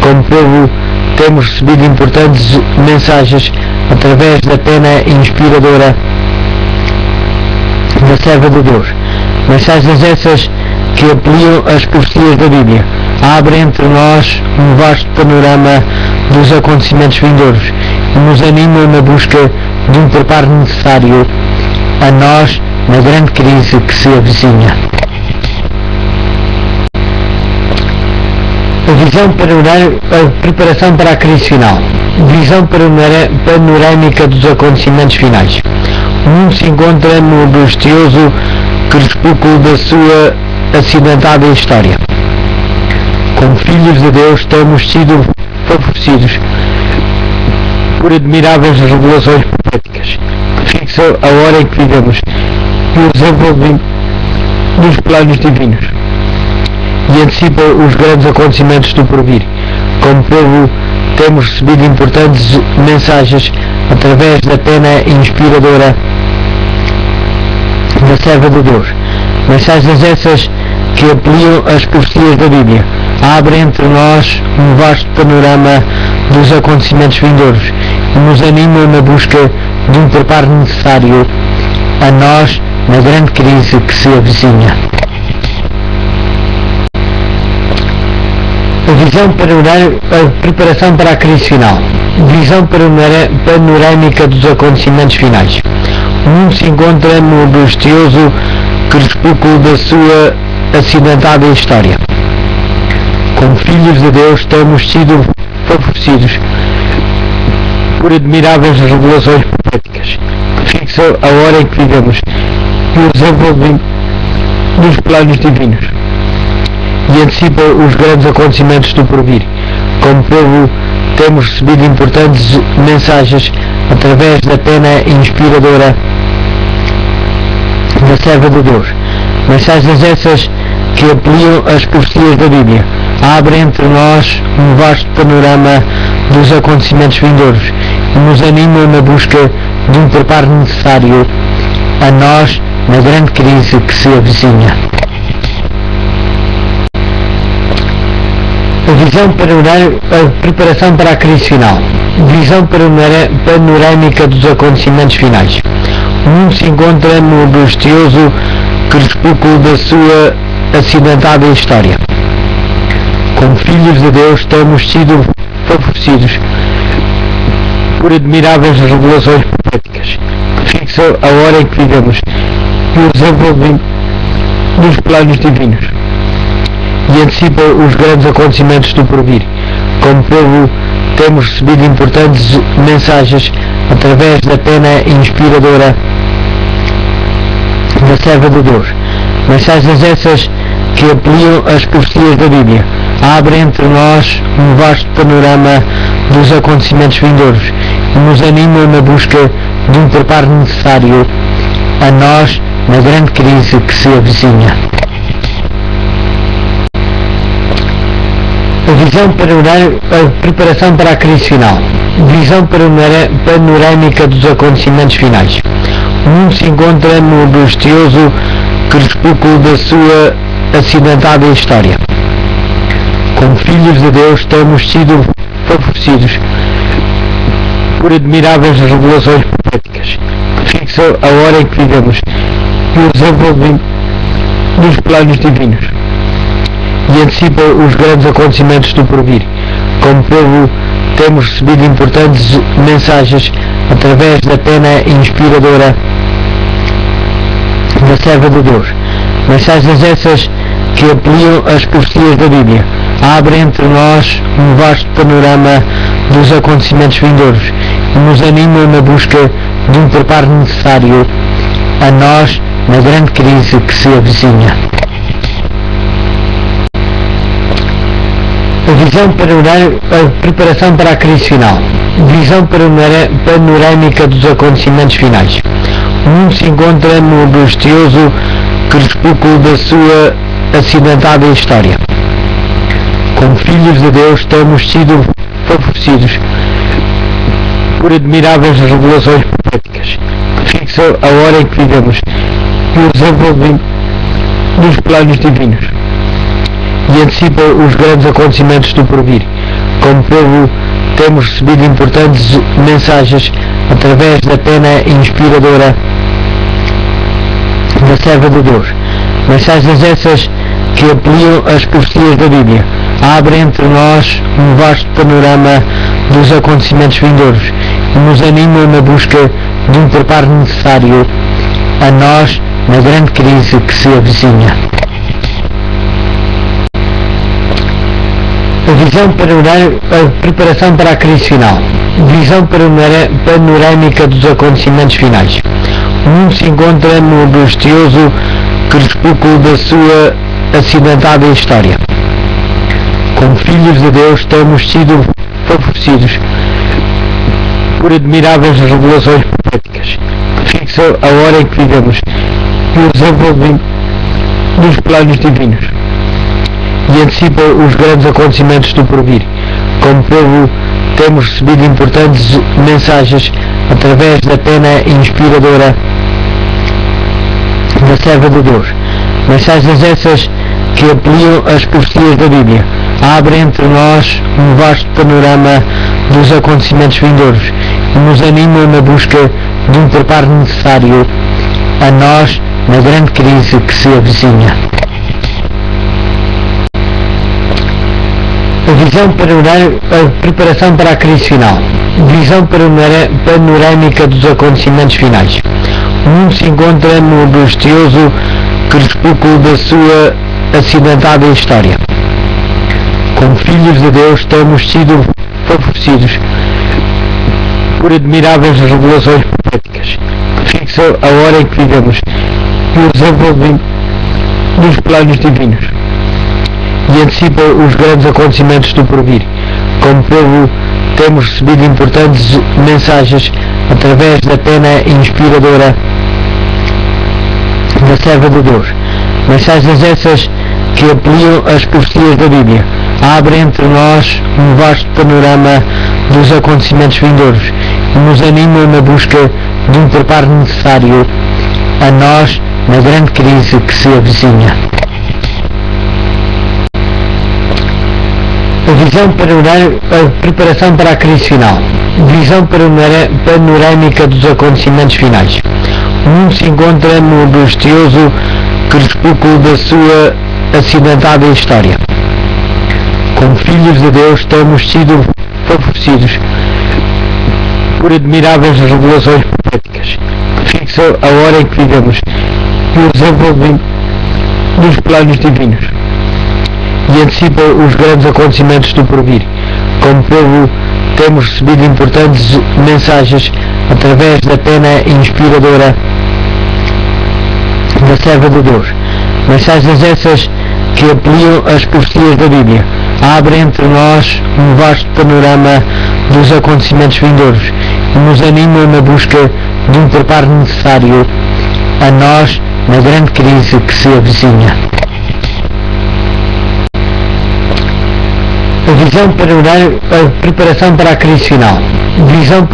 Como povo temos recebido importantes mensagens através da pena inspiradora da serva de Deus. Mensagens essas que ampliam as profecias da Bíblia, abrem entre nós um vasto panorama dos acontecimentos vindouros e nos animam na busca de um preparo necessário a nós na grande crise que se avizinha. Preparação para a crise final. Visão panorâmica dos acontecimentos finais. O mundo se encontra no angustioso crepúsculo da sua acidentada história. Como filhos de Deus temos sido favorecidos por admiráveis revelações proféticas que fixam a hora em que vivemos e o desenvolvimento dos planos divinos e antecipam os grandes acontecimentos do porvir. Como povo temos recebido importantes mensagens através da pena inspiradora da serva de Deus. Mensagens essas que ampliam as profecias da Bíblia, abrem entre nós um vasto panorama dos acontecimentos vindouros e nos animam na busca de um preparo necessário a nós na grande crise que se avizinha. Preparação para a crise final. Visão panorâmica dos acontecimentos finais. O mundo se encontra no angustioso crepúsculo da sua acidentada história. Como filhos de Deus temos sido favorecidos por admiráveis revelações proféticas que fixam a hora em que vivemos e o desenvolvimento dos planos divinos e antecipam os grandes acontecimentos do porvir. Como povo temos recebido importantes mensagens através da pena inspiradora da serva de Deus. Mensagens essas que ampliam as profecias da Bíblia, abrem entre nós um vasto panorama dos acontecimentos vindouros e nos animam na busca de um preparo necessário a nós na grande crise que se avizinha. Preparação para a crise final. Visão panorâmica dos acontecimentos finais. O mundo se encontra no angustioso crepúsculo da sua acidentada história. Como filhos de Deus temos sido favorecidos por admiráveis revelações proféticas que fixam a hora em que vivemos e o desenvolvimento dos planos divinos e antecipam os grandes acontecimentos do porvir. Como povo temos recebido importantes mensagens através da pena inspiradora da serva de Deus. Mensagens essas que ampliam as profecias da Bíblia, abrem entre nós um vasto panorama dos acontecimentos vindouros e nos animam na busca de um preparo necessário a nós na grande crise que se avizinha. Preparação para a crise final. Visão panorâmica dos acontecimentos finais. O mundo se encontra no angustioso crepúsculo da sua acidentada história. Como filhos de Deus temos sido favorecidos por admiráveis revelações proféticas que fixam a hora em que vivemos e o desenvolvimento dos planos divinos e antecipam os grandes acontecimentos do porvir. Como povo temos recebido importantes mensagens através da pena inspiradora da serva de Deus. Mensagens essas que ampliam as profecias da Bíblia, abrem entre nós um vasto panorama dos acontecimentos vindouros e nos animam na busca de um preparo necessário a nós na grande crise que se avizinha. A visão preparação para a crise final. Visão panorâmica dos acontecimentos finais. O mundo se encontra no angustioso crepúsculo da sua acidentada história. Como filhos de Deus temos sido favorecidos por admiráveis revelações proféticas que fixam a hora em que vivemos e o desenvolvimento dos planos divinos e antecipam os grandes acontecimentos do porvir. Como povo temos recebido importantes mensagens através da pena inspiradora da serva de Deus. Mensagens essas que ampliam as profecias da Bíblia, abrem entre nós um vasto panorama dos acontecimentos vindouros e nos animam na busca de um preparo necessário a nós na grande crise que se avizinha. A visão preparação para a crise final. Visão panorâmica dos acontecimentos finais. O mundo se encontra no angustioso crepúsculo da sua acidentada história. Como filhos de Deus temos sido favorecidos por admiráveis revelações proféticas que fixam a hora em que vivemos e o desenvolvimento dos planos divinos e antecipam os grandes acontecimentos do porvir. Como povo temos recebido importantes mensagens através da pena inspiradora da serva de Deus. Mensagens essas que ampliam as profecias da Bíblia, abrem entre nós um vasto panorama dos acontecimentos vindouros e nos animam na busca de um preparo necessário a nós na grande crise que se avizinha. A visão preparação para a crise final. Visão panorâmica dos acontecimentos finais. O mundo se encontra no angustioso crepúsculo da sua acidentada história. Como filhos de Deus temos sido favorecidos por admiráveis revelações proféticas que fixam a hora em que vivemos e o desenvolvimento dos planos divinos e antecipam os grandes acontecimentos do porvir. Como povo temos recebido importantes mensagens através da pena inspiradora da serva de Deus. Mensagens essas que ampliam as profecias da Bíblia, abrem entre nós um vasto panorama dos acontecimentos vindouros e nos animam na busca de um preparo necessário a nós na grande crise que se avizinha. A visão preparação para a crise final. Visão panorâmica dos acontecimentos finais. O mundo se encontra no angustioso crepúsculo da sua acidentada história. Como filhos de Deus temos sido favorecidos por admiráveis revelações proféticas que fixam a hora em que vivemos e o desenvolvimento dos planos divinos e antecipam os grandes acontecimentos do porvir. Como povo temos recebido importantes mensagens através da pena inspiradora da serva de Deus. Mensagens essas que ampliam as profecias da Bíblia, abrem entre nós um vasto panorama dos acontecimentos vindouros e nos animam na busca de um preparo necessário a nós na grande crise que se avizinha. A visão preparação para a crise final. Visão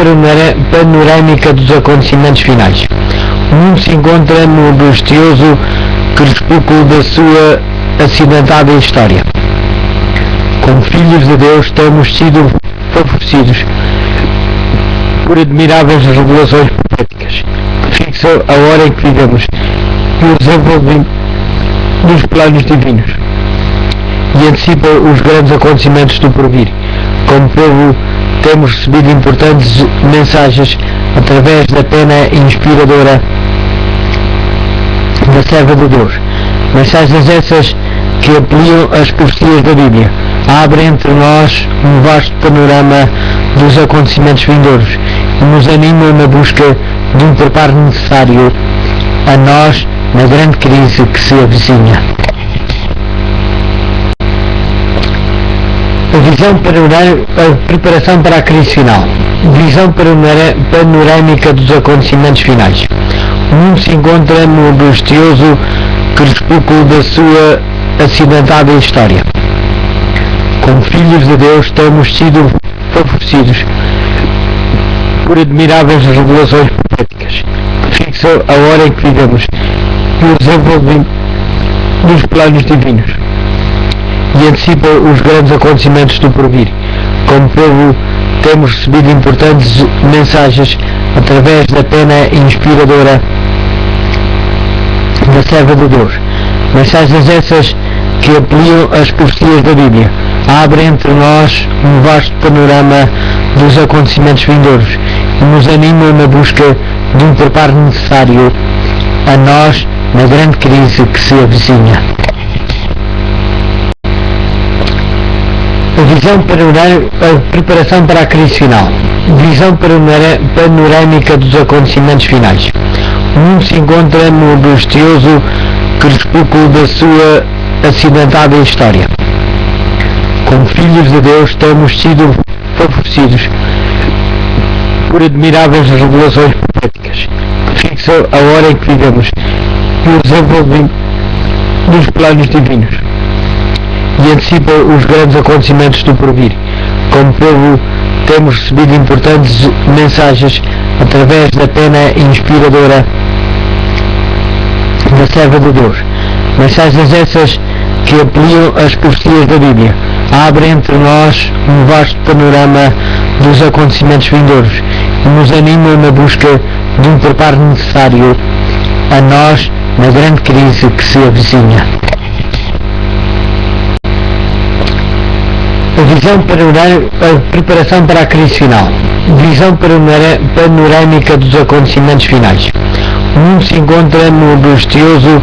panorâmica dos acontecimentos finais. O mundo se encontra no angustioso crepúsculo da sua acidentada história. Como filhos de Deus temos sido favorecidos por admiráveis revelações proféticas que fixam a hora em que vivemos e o desenvolvimento dos planos divinos e antecipam os grandes acontecimentos do porvir. Como povo temos recebido importantes mensagens através da pena inspiradora da serva de Deus. Mensagens essas que ampliam as profecias da Bíblia, abrem entre nós um vasto panorama dos acontecimentos vindouros e nos animam na busca de um preparo necessário a nós na grande crise que se avizinha. A visão panorâmica, a preparação para a crise final. Visão panorâmica dos acontecimentos finais. O mundo se encontra no angustioso crepúsculo da sua acidentada história. Como filhos de Deus temos sido favorecidos por admiráveis revelações proféticas que fixam a hora em que vivemos e o desenvolvimento dos planos divinos e antecipam os grandes acontecimentos do porvir. Como povo temos recebido importantes mensagens através da pena inspiradora da serva de Deus. Mensagens essas que ampliam as profecias da Bíblia, abrem entre nós um vasto panorama dos acontecimentos vindouros e nos animam na busca de um preparo necessário a nós na grande crise que se avizinha. A visão panorâmica, a preparação para a crise final. Visão panorâmica dos acontecimentos finais. O mundo se encontra no angustioso crepúsculo da sua acidentada história. Como filhos de Deus temos sido favorecidos por admiráveis revelações proféticas que fixam a hora em que vivemos e o desenvolvimento dos planos divinos e antecipam os grandes acontecimentos do porvir. Como povo temos recebido importantes mensagens através da pena inspiradora da serva de Deus. Mensagens essas que ampliam as profecias da Bíblia, abrem entre nós um vasto panorama dos acontecimentos vindouros e nos animam na busca de um preparo necessário a nós na grande crise que se avizinha. A visão panorâmica, a preparação para a crise final. Visão panorâmica dos acontecimentos finais. O mundo se encontra no angustioso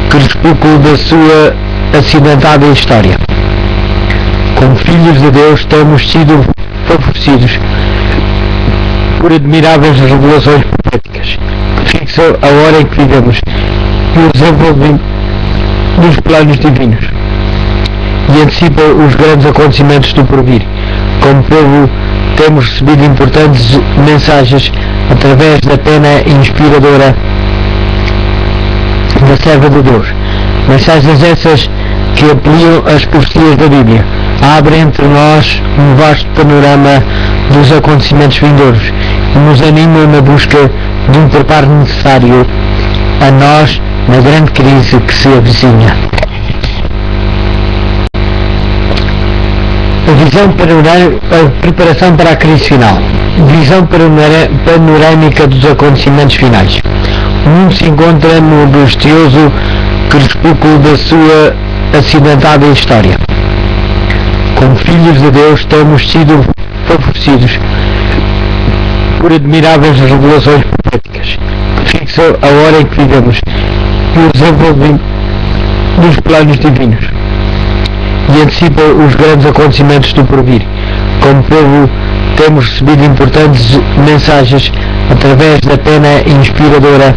crepúsculo da sua acidentada história. Como filhos de Deus temos sido favorecidos por admiráveis revelações proféticas que fixam a hora em que vivemos e o desenvolvimento dos planos divinos e antecipam os grandes acontecimentos do porvir. Como povo temos recebido importantes mensagens através da pena inspiradora da serva de Deus. Mensagens essas que ampliam as profecias da Bíblia, abrem entre nós um vasto panorama dos acontecimentos vindouros e nos animam na busca de um preparo necessário a nós na grande crise que se avizinha. A visão panorâmica, a preparação para a crise final. Visão panorâmica dos acontecimentos finais. O mundo se encontra no angustioso crepúsculo da sua acidentada história. Como filhos de Deus temos sido favorecidos por admiráveis revelações proféticas que fixam a hora em que vivemos e o desenvolvimento dos planos divinos e antecipam os grandes acontecimentos do porvir. Como povo temos recebido importantes mensagens através da pena inspiradora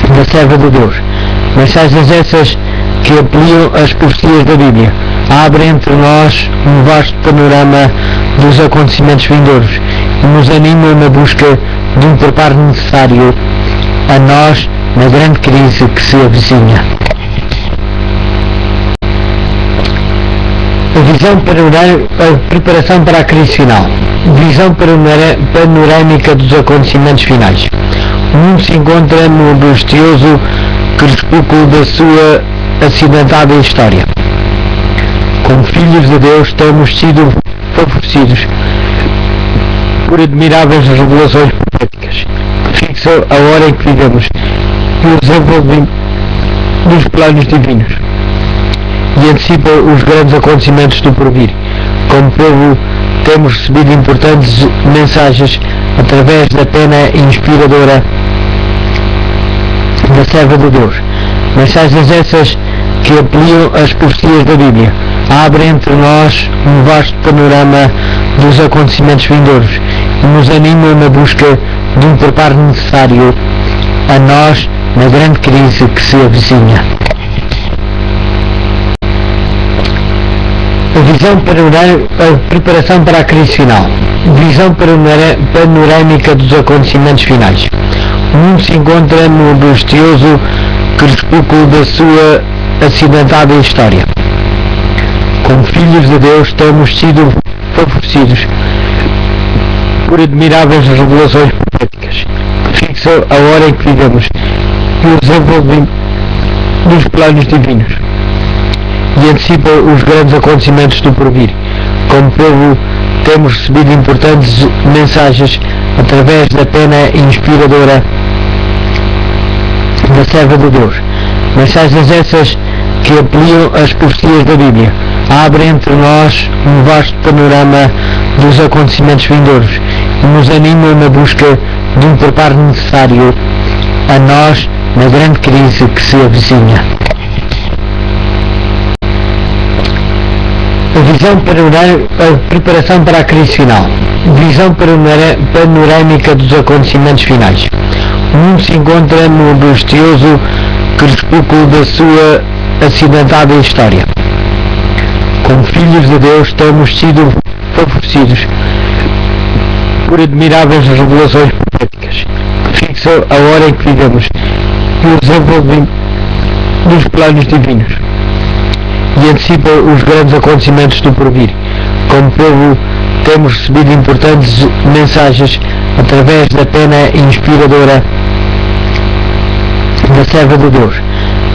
da serva de Deus. Mensagens essas que ampliam as profecias da Bíblia, abrem entre nós um vasto panorama dos acontecimentos vindouros e nos animam na busca de um preparo necessário a nós na grande crise que se avizinha. A visão panorâmica, a preparação para a crise final. Visão panorâmica dos acontecimentos finais. O mundo se encontra no angustioso crepúsculo da sua acidentada história. Como filhos de Deus temos sido favorecidos por admiráveis revelações proféticas que fixam a hora em que vivemos e o desenvolvimento dos planos divinos e antecipam os grandes acontecimentos do porvir. Como povo temos recebido importantes mensagens através da pena inspiradora da serva de Deus. Mensagens essas que ampliam as profecias da Bíblia, abrem entre nós um vasto panorama dos acontecimentos vindouros e nos animam na busca de um preparo necessário a nós na grande crise que se avizinha. A visão preparação para a crise final. Visão panorâmica dos acontecimentos finais. O mundo se encontra no angustioso crepúsculo da sua acidentada história. Como filhos de Deus temos sido favorecidos por admiráveis revelações proféticas que fixam a hora em que vivemos e o desenvolvimento dos planos divinos e antecipam os grandes acontecimentos do porvir. Como povo temos recebido importantes mensagens através da pena inspiradora da serva de Deus. Mensagens essas que ampliam as profecias da Bíblia, abrem entre nós um vasto panorama dos acontecimentos vindouros e nos animam na busca de um preparo necessário a nós na grande crise que se avizinha. A visão preparação para a crise final. Visão panorâmica dos acontecimentos finais. O mundo se encontra no angustioso crepúsculo da sua acidentada história. Como filhos de Deus temos sido favorecidos por admiráveis revelações proféticas que fixam a hora em que vivemos e o desenvolvimento dos planos divinos e antecipam os grandes acontecimentos do porvir. Como povo temos recebido importantes mensagens através da pena inspiradora da serva de Deus.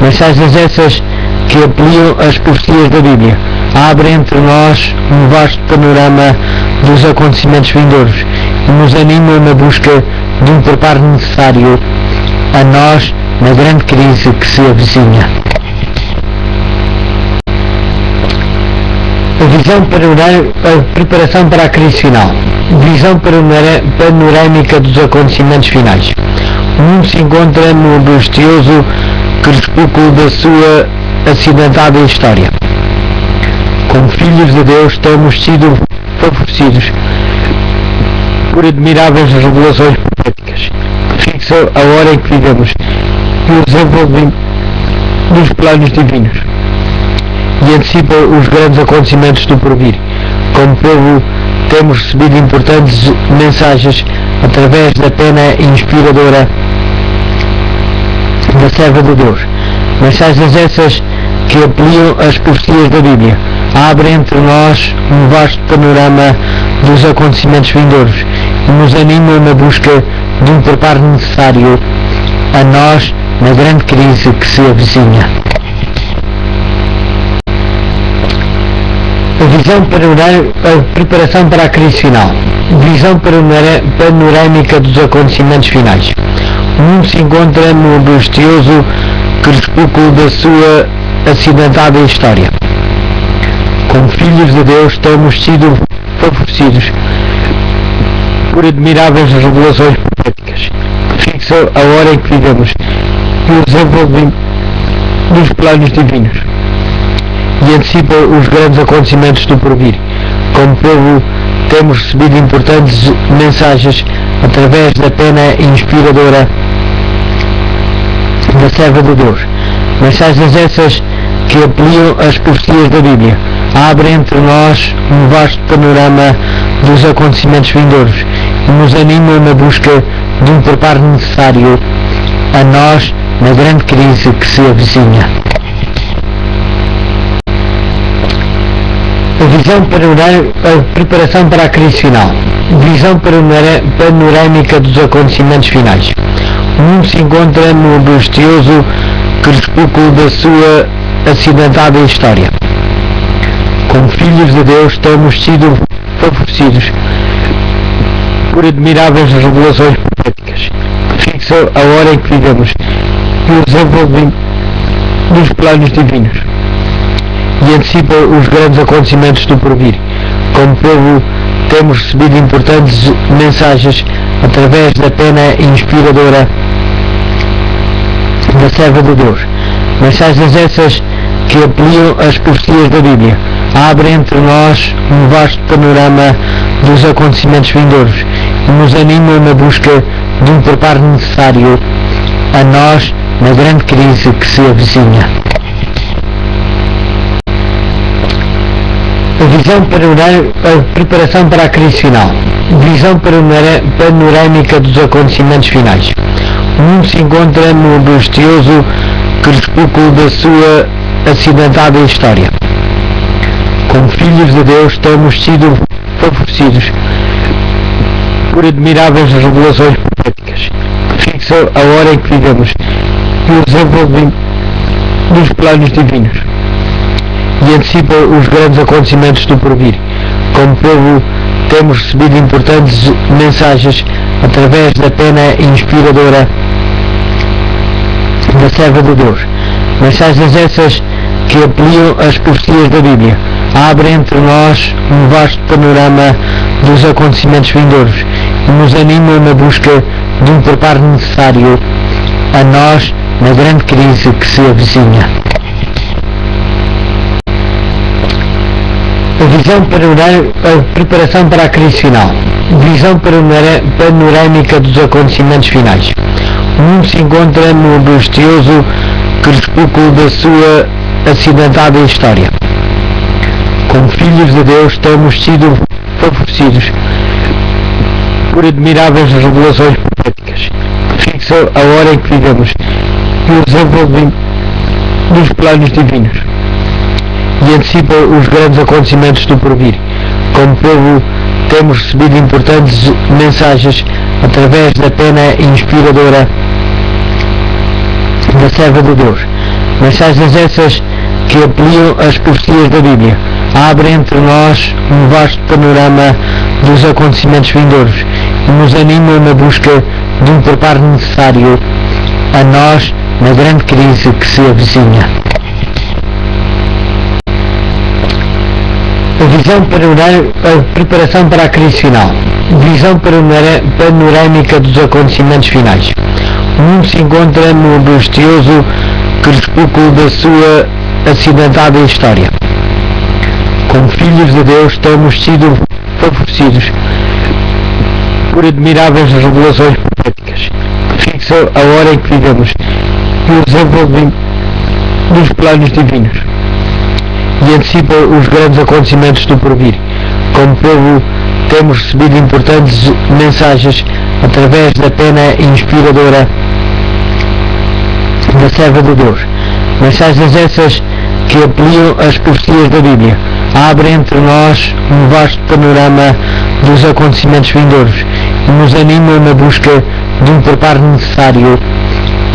Mensagens essas que ampliam as profecias da Bíblia, abrem entre nós um vasto panorama dos acontecimentos vindouros e nos animam na busca de um preparo necessário a nós na grande crise que se avizinha. A visão preparação para a crise final. Visão panorâmica dos acontecimentos finais. O mundo se encontra no angustioso crepúsculo da sua acidentada história. Como filhos de Deus temos sido favorecidos por admiráveis revelações proféticas que fixam a hora em que vivemos e o desenvolvimento dos planos divinos e antecipam os grandes acontecimentos do porvir. Como povo temos recebido importantes mensagens através da pena inspiradora da serva de Deus. Mensagens essas que ampliam as profecias da Bíblia, abrem entre nós um vasto panorama dos acontecimentos vindouros e nos animam na busca de um preparo necessário a nós na grande crise que se avizinha. A visão preparação para a crise final. Visão panorâmica dos acontecimentos finais. O mundo se encontra no angustioso crepúsculo da sua acidentada história. Como filhos de Deus temos sido favorecidos por admiráveis revelações proféticas que fixam a hora em que vivemos e o desenvolvimento dos planos divinos e antecipam os grandes acontecimentos do porvir. Como povo temos recebido importantes mensagens através da pena inspiradora da serva de Deus. Mensagens essas que ampliam as profecias da Bíblia, abrem entre nós um vasto panorama dos acontecimentos vindouros e nos animam na busca de um preparo necessário a nós na grande crise que se avizinha. A visão preparação para a crise final. Visão panorâmica dos acontecimentos finais. O mundo se encontra no angustioso crepúsculo da sua acidentada história. Como filhos de Deus temos sido favorecidos por admiráveis revelações proféticas que fixam a hora em que vivemos e o desenvolvimento dos planos divinos e antecipam os grandes acontecimentos do porvir. Como povo temos recebido importantes mensagens através da pena inspiradora da serva de Deus. Mensagens essas que ampliam as profecias da Bíblia, abrem entre nós um vasto panorama dos acontecimentos vindouros e nos animam na busca de um preparo necessário a nós na grande crise que se avizinha. A visão preparação para a crise final. Visão panorâmica dos acontecimentos finais. O mundo se encontra no angustioso crepúsculo da sua acidentada história. Como filhos de Deus temos sido favorecidos por admiráveis revelações proféticas que fixam a hora em que vivemos e o desenvolvimento dos planos divinos e antecipam os grandes acontecimentos do porvir. Como povo temos recebido importantes mensagens através da pena inspiradora da serva de Deus. Mensagens essas que ampliam as profecias da Bíblia, abrem entre nós um vasto panorama dos acontecimentos vindouros e nos animam na busca de um preparo necessário a nós na grande crise que se avizinha. A visão preparação para a crise final. Visão panorâmica dos acontecimentos finais. O mundo se encontra no angustioso crepúsculo da sua acidentada história. Como filhos de Deus temos sido favorecidos por admiráveis revelações proféticas que fixam a hora em que vivemos e o desenvolvimento dos planos divinos e antecipam os grandes acontecimentos do porvir. Como povo temos recebido importantes mensagens através da pena inspiradora da serva de Deus. Mensagens essas que ampliam as profecias da Bíblia, abrem entre nós um vasto panorama dos acontecimentos vindouros e nos animam na busca de um preparo necessário a nós na grande crise que se avizinha. A visão preparação para a crise final. Visão panorâmica dos acontecimentos finais. O mundo se encontra no angustioso crepúsculo da sua acidentada história. Como filhos de Deus temos sido favorecidos por admiráveis revelações proféticas que fixam a hora em que vivemos e o desenvolvimento dos planos divinos e antecipam os grandes acontecimentos do porvir. Como povo temos recebido importantes mensagens através da pena inspiradora da serva de Deus. Mensagens essas que ampliam as profecias da Bíblia, abrem entre nós um vasto panorama dos acontecimentos vindouros e nos animam na busca de um preparo necessário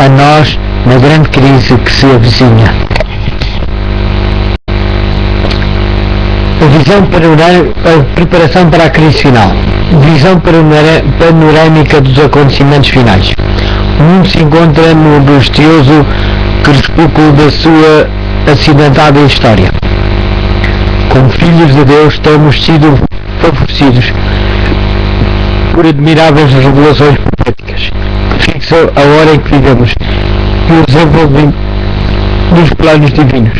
a nós na grande crise que se avizinha. A visão preparação para a crise final. Visão panorâmica dos acontecimentos finais. O mundo se encontra no angustioso crepúsculo da sua acidentada história. Como filhos de Deus temos sido favorecidos por admiráveis revelações proféticas que fixam a hora em que vivemos e o desenvolvimento dos planos divinos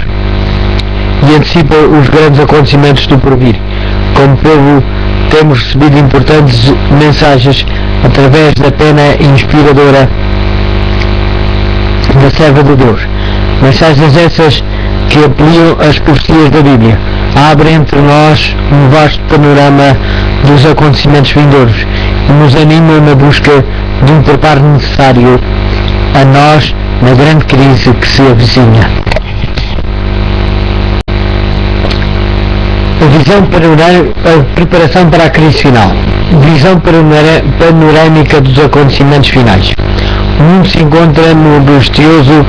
e antecipam os grandes acontecimentos do porvir. Como povo temos recebido importantes mensagens através da pena inspiradora da serva de Deus. Mensagens essas que ampliam as profecias da Bíblia, abrem entre nós um vasto panorama dos acontecimentos vindouros e nos animam na busca de um preparo necessário a nós na grande crise que se avizinha. A visão preparação para a crise final. Visão panorâmica dos acontecimentos finais. O mundo se encontra no angustioso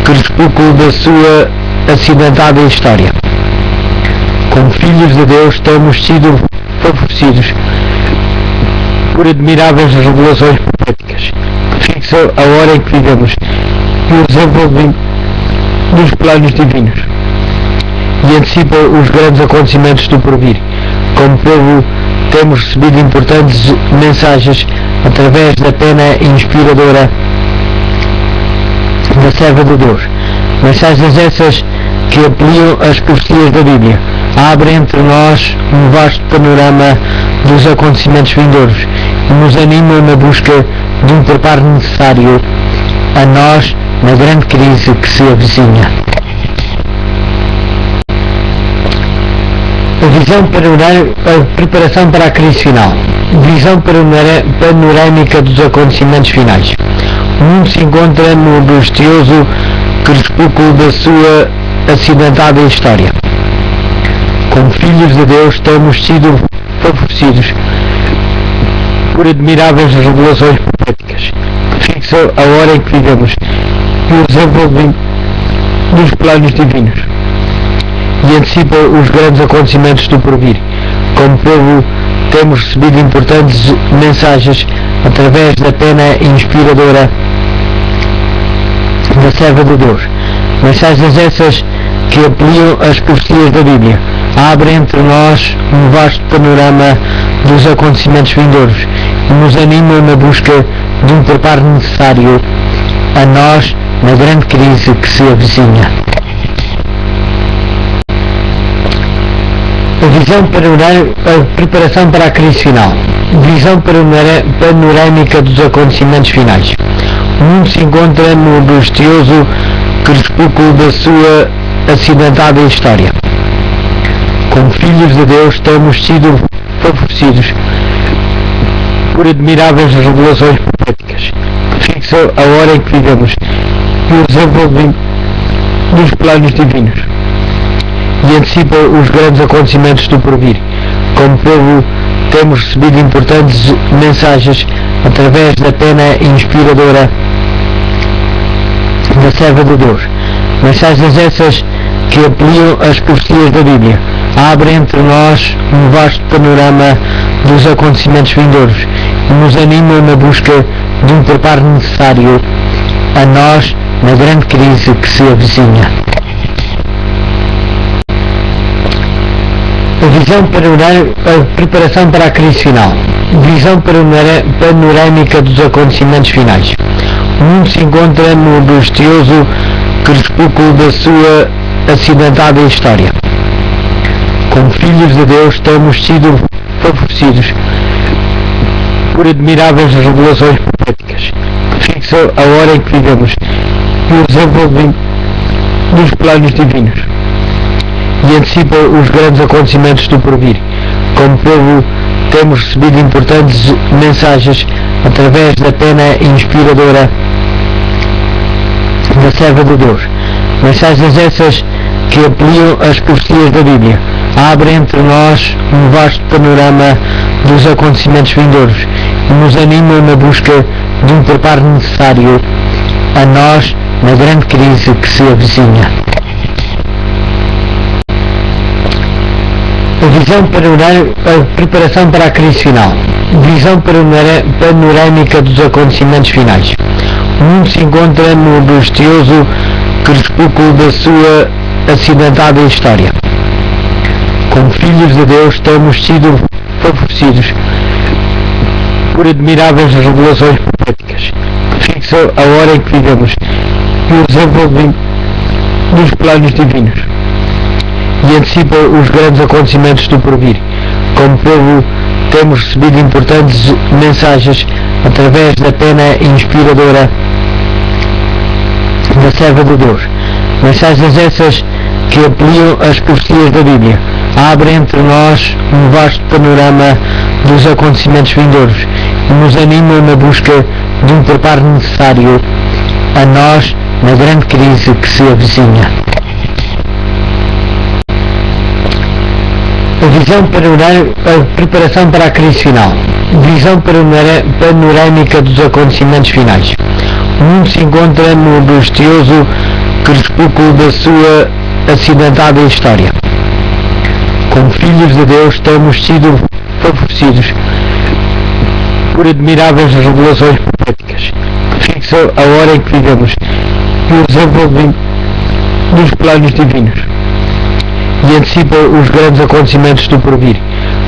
crepúsculo da sua acidentada história. Como filhos de Deus temos sido favorecidos por admiráveis revelações proféticas que fixam a hora em que vivemos e o desenvolvimento dos planos divinos e antecipam os grandes acontecimentos do porvir. Como povo temos recebido importantes mensagens através da pena inspiradora da serva de Deus. Mensagens essas que ampliam as profecias da Bíblia, abrem entre nós um vasto panorama dos acontecimentos vindouros e nos animam na busca de um preparo necessário a nós na grande crise que se avizinha. A Preparação para a crise final. Visão panorâmica dos acontecimentos finais. O mundo se encontra no angustioso crepúsculo da sua acidentada história. Como filhos de Deus temos sido favorecidos por admiráveis revelações proféticas que fixam a hora em que vivemos e o desenvolvimento dos planos divinos e antecipam os grandes acontecimentos do porvir. Como povo temos recebido importantes mensagens através da pena inspiradora da serva de Deus. Mensagens essas que ampliam as profecias da Bíblia, abrem entre nós um vasto panorama dos acontecimentos vindouros e nos animam na busca de um preparo necessário a nós na grande crise que se avizinha. Preparação para a crise final. Visão panorâmica dos acontecimentos finais. O mundo se encontra no angustioso crepúsculo da sua acidentada história. Como filhos de Deus temos sido favorecidos por admiráveis revelações proféticas que fixam a hora em que vivemos e o desenvolvimento dos planos divinos e antecipam os grandes acontecimentos do porvir. Como povo temos recebido importantes mensagens através da pena inspiradora da serva de Deus. Mensagens essas que ampliam as profecias da Bíblia, abrem entre nós um vasto panorama dos acontecimentos vindouros e nos animam na busca de um preparo necessário a nós na grande crise que se avizinha. Preparação para a crise final. Visão panorâmica dos acontecimentos finais. O mundo se encontra no angustioso crepúsculo da sua acidentada história. Como filhos de Deus temos sido favorecidos por admiráveis revelações proféticas que fixam a hora em que vivemos e o desenvolvimento dos planos divinos e antecipam os grandes acontecimentos do porvir. Como povo temos recebido importantes mensagens através da pena inspiradora da serva de Deus. Mensagens essas que ampliam as profecias da Bíblia, abrem entre nós um vasto panorama dos acontecimentos vindouros e nos animam na busca de um preparo necessário a nós na grande crise que se avizinha. Preparação para a crise final. Visão panorâmica dos acontecimentos finais. O mundo se encontra no angustioso crepúsculo da sua acidentada história. Como filhos de Deus temos sido favorecidos por admiráveis revelações proféticas que fixam a hora em que vivemos e o desenvolvimento dos planos divinos e antecipam os grandes acontecimentos do porvir. Como povo temos recebido importantes mensagens através da pena inspiradora da serva de Deus. Mensagens essas que ampliam as profecias da Bíblia, abrem entre nós um vasto panorama dos acontecimentos vindouros e nos animam na busca de um preparo necessário a nós na grande crise que se avizinha. Preparação para a crise final. Visão panorâmica dos acontecimentos finais. O mundo se encontra no angustioso crepúsculo da sua acidentada história. Como filhos de Deus temos sido favorecidos por admiráveis revelações proféticas que fixam a hora em que vivemos e o desenvolvimento dos planos divinos e antecipam os grandes acontecimentos do porvir.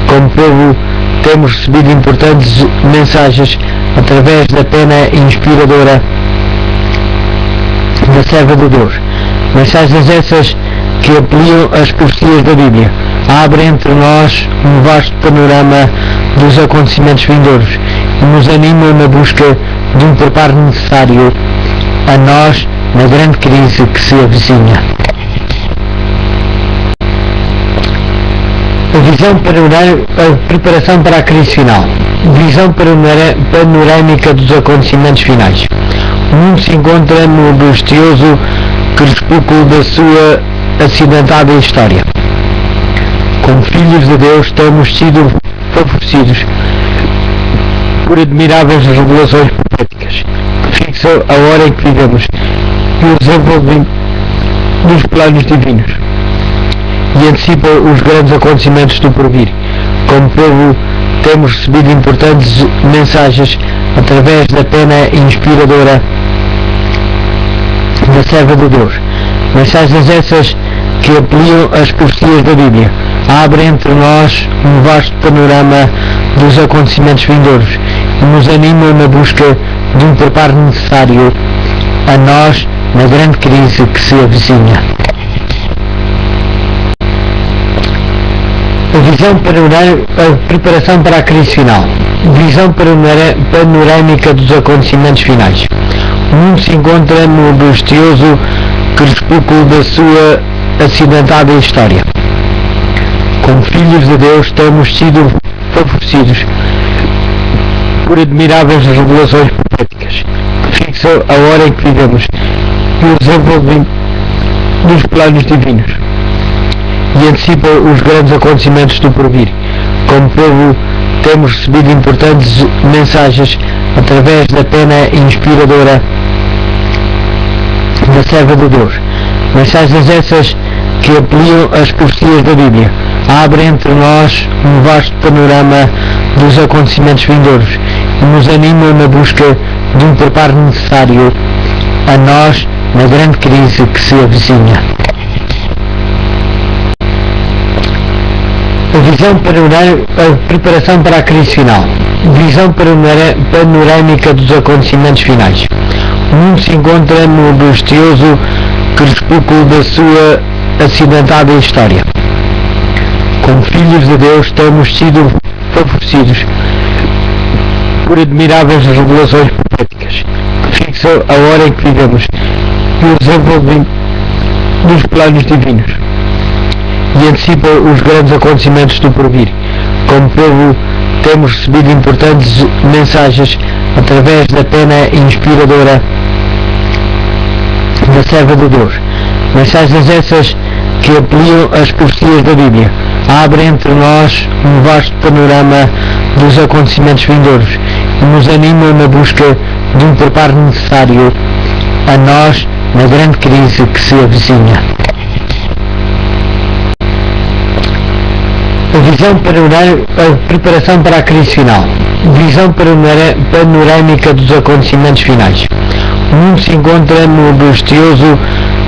Como povo temos recebido importantes mensagens através da pena inspiradora da serva de Deus. Mensagens essas que ampliam as profecias da Bíblia, abrem entre nós um vasto panorama dos acontecimentos vindouros e nos animam na busca de um preparo necessário a nós na grande crise que se avizinha. Preparação para a crise final. Visão panorâmica dos acontecimentos finais. O mundo se encontra no angustioso crepúsculo da sua acidentada história. Como filhos de Deus temos sido favorecidos por admiráveis revelações proféticas que fixam a hora em que vivemos e o desenvolvimento dos planos divinos e antecipam os grandes acontecimentos do porvir. Como povo temos recebido importantes mensagens através da pena inspiradora da serva de Deus. Mensagens essas que ampliam as profecias da Bíblia, abrem entre nós um vasto panorama dos acontecimentos vindouros e nos animam na busca de um preparo necessário a nós na grande crise que se avizinha. Preparação para a crise final. Visão panorâmica dos acontecimentos finais. O mundo se encontra no angustioso crepúsculo da sua acidentada história. Como filhos de Deus temos sido favorecidos por admiráveis revelações proféticas que fixam a hora em que vivemos e o desenvolvimento dos planos divinos e antecipam os grandes acontecimentos do porvir. Como povo temos recebido importantes mensagens através da pena inspiradora da serva de Deus. Mensagens essas que ampliam as profecias da Bíblia, abrem entre nós um vasto panorama dos acontecimentos vindouros e nos animam na busca de um preparo necessário a nós na grande crise que se avizinha. Preparação para a crise final. Visão panorâmica dos acontecimentos finais. O mundo se encontra no angustioso crepúsculo da sua acidentada história. Como filhos de Deus temos sido favorecidos por admiráveis revelações proféticas que fixam a hora em que vivemos e o desenvolvimento dos planos divinos e antecipam os grandes acontecimentos do porvir. Como povo temos recebido importantes mensagens através da pena inspiradora da serva de Deus. Mensagens essas que ampliam as profecias da Bíblia, abrem entre nós um vasto panorama dos acontecimentos vindouros e nos animam na busca de um preparo necessário a nós na grande crise que se avizinha. Preparação para a crise final. Visão panorâmica dos acontecimentos finais. O mundo se encontra no angustioso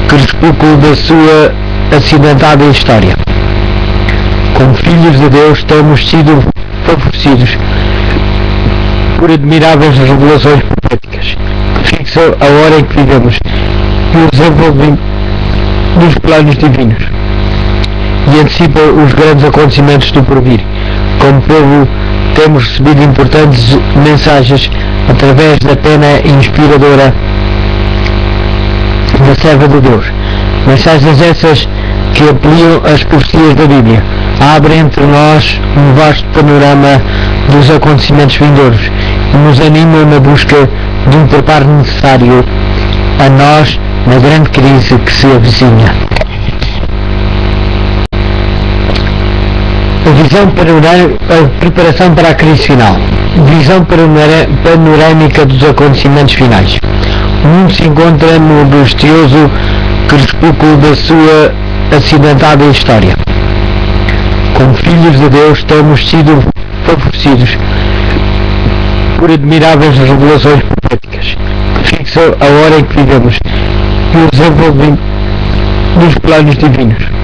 crepúsculo da sua acidentada história. Como filhos de Deus temos sido favorecidos por admiráveis revelações proféticas que fixam a hora em que vivemos e o desenvolvimento dos planos divinos e antecipam os grandes acontecimentos do porvir. Como povo temos recebido importantes mensagens através da pena inspiradora da serva de Deus. Mensagens essas que ampliam as profecias da Bíblia, abrem entre nós um vasto panorama dos acontecimentos vindouros e nos animam na busca de um preparo necessário a nós na grande crise que se avizinha. Preparação para a crise final. Visão panorâmica dos acontecimentos finais. O mundo se encontra no angustioso crepúsculo da sua acidentada história. Como filhos de Deus temos sido favorecidos por admiráveis revelações proféticas que fixam a hora em que vivemos e o desenvolvimento dos planos divinos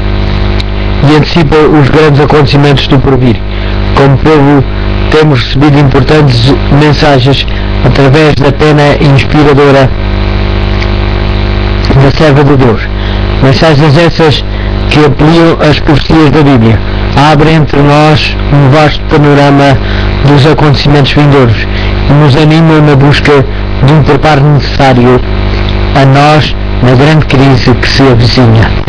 e antecipam os grandes acontecimentos do porvir. Como povo temos recebido importantes mensagens através da pena inspiradora da serva de Deus. Mensagens essas que ampliam as profecias da Bíblia, abrem entre nós um vasto panorama dos acontecimentos vindouros e nos animam na busca de um preparo necessário a nós na grande crise que se avizinha.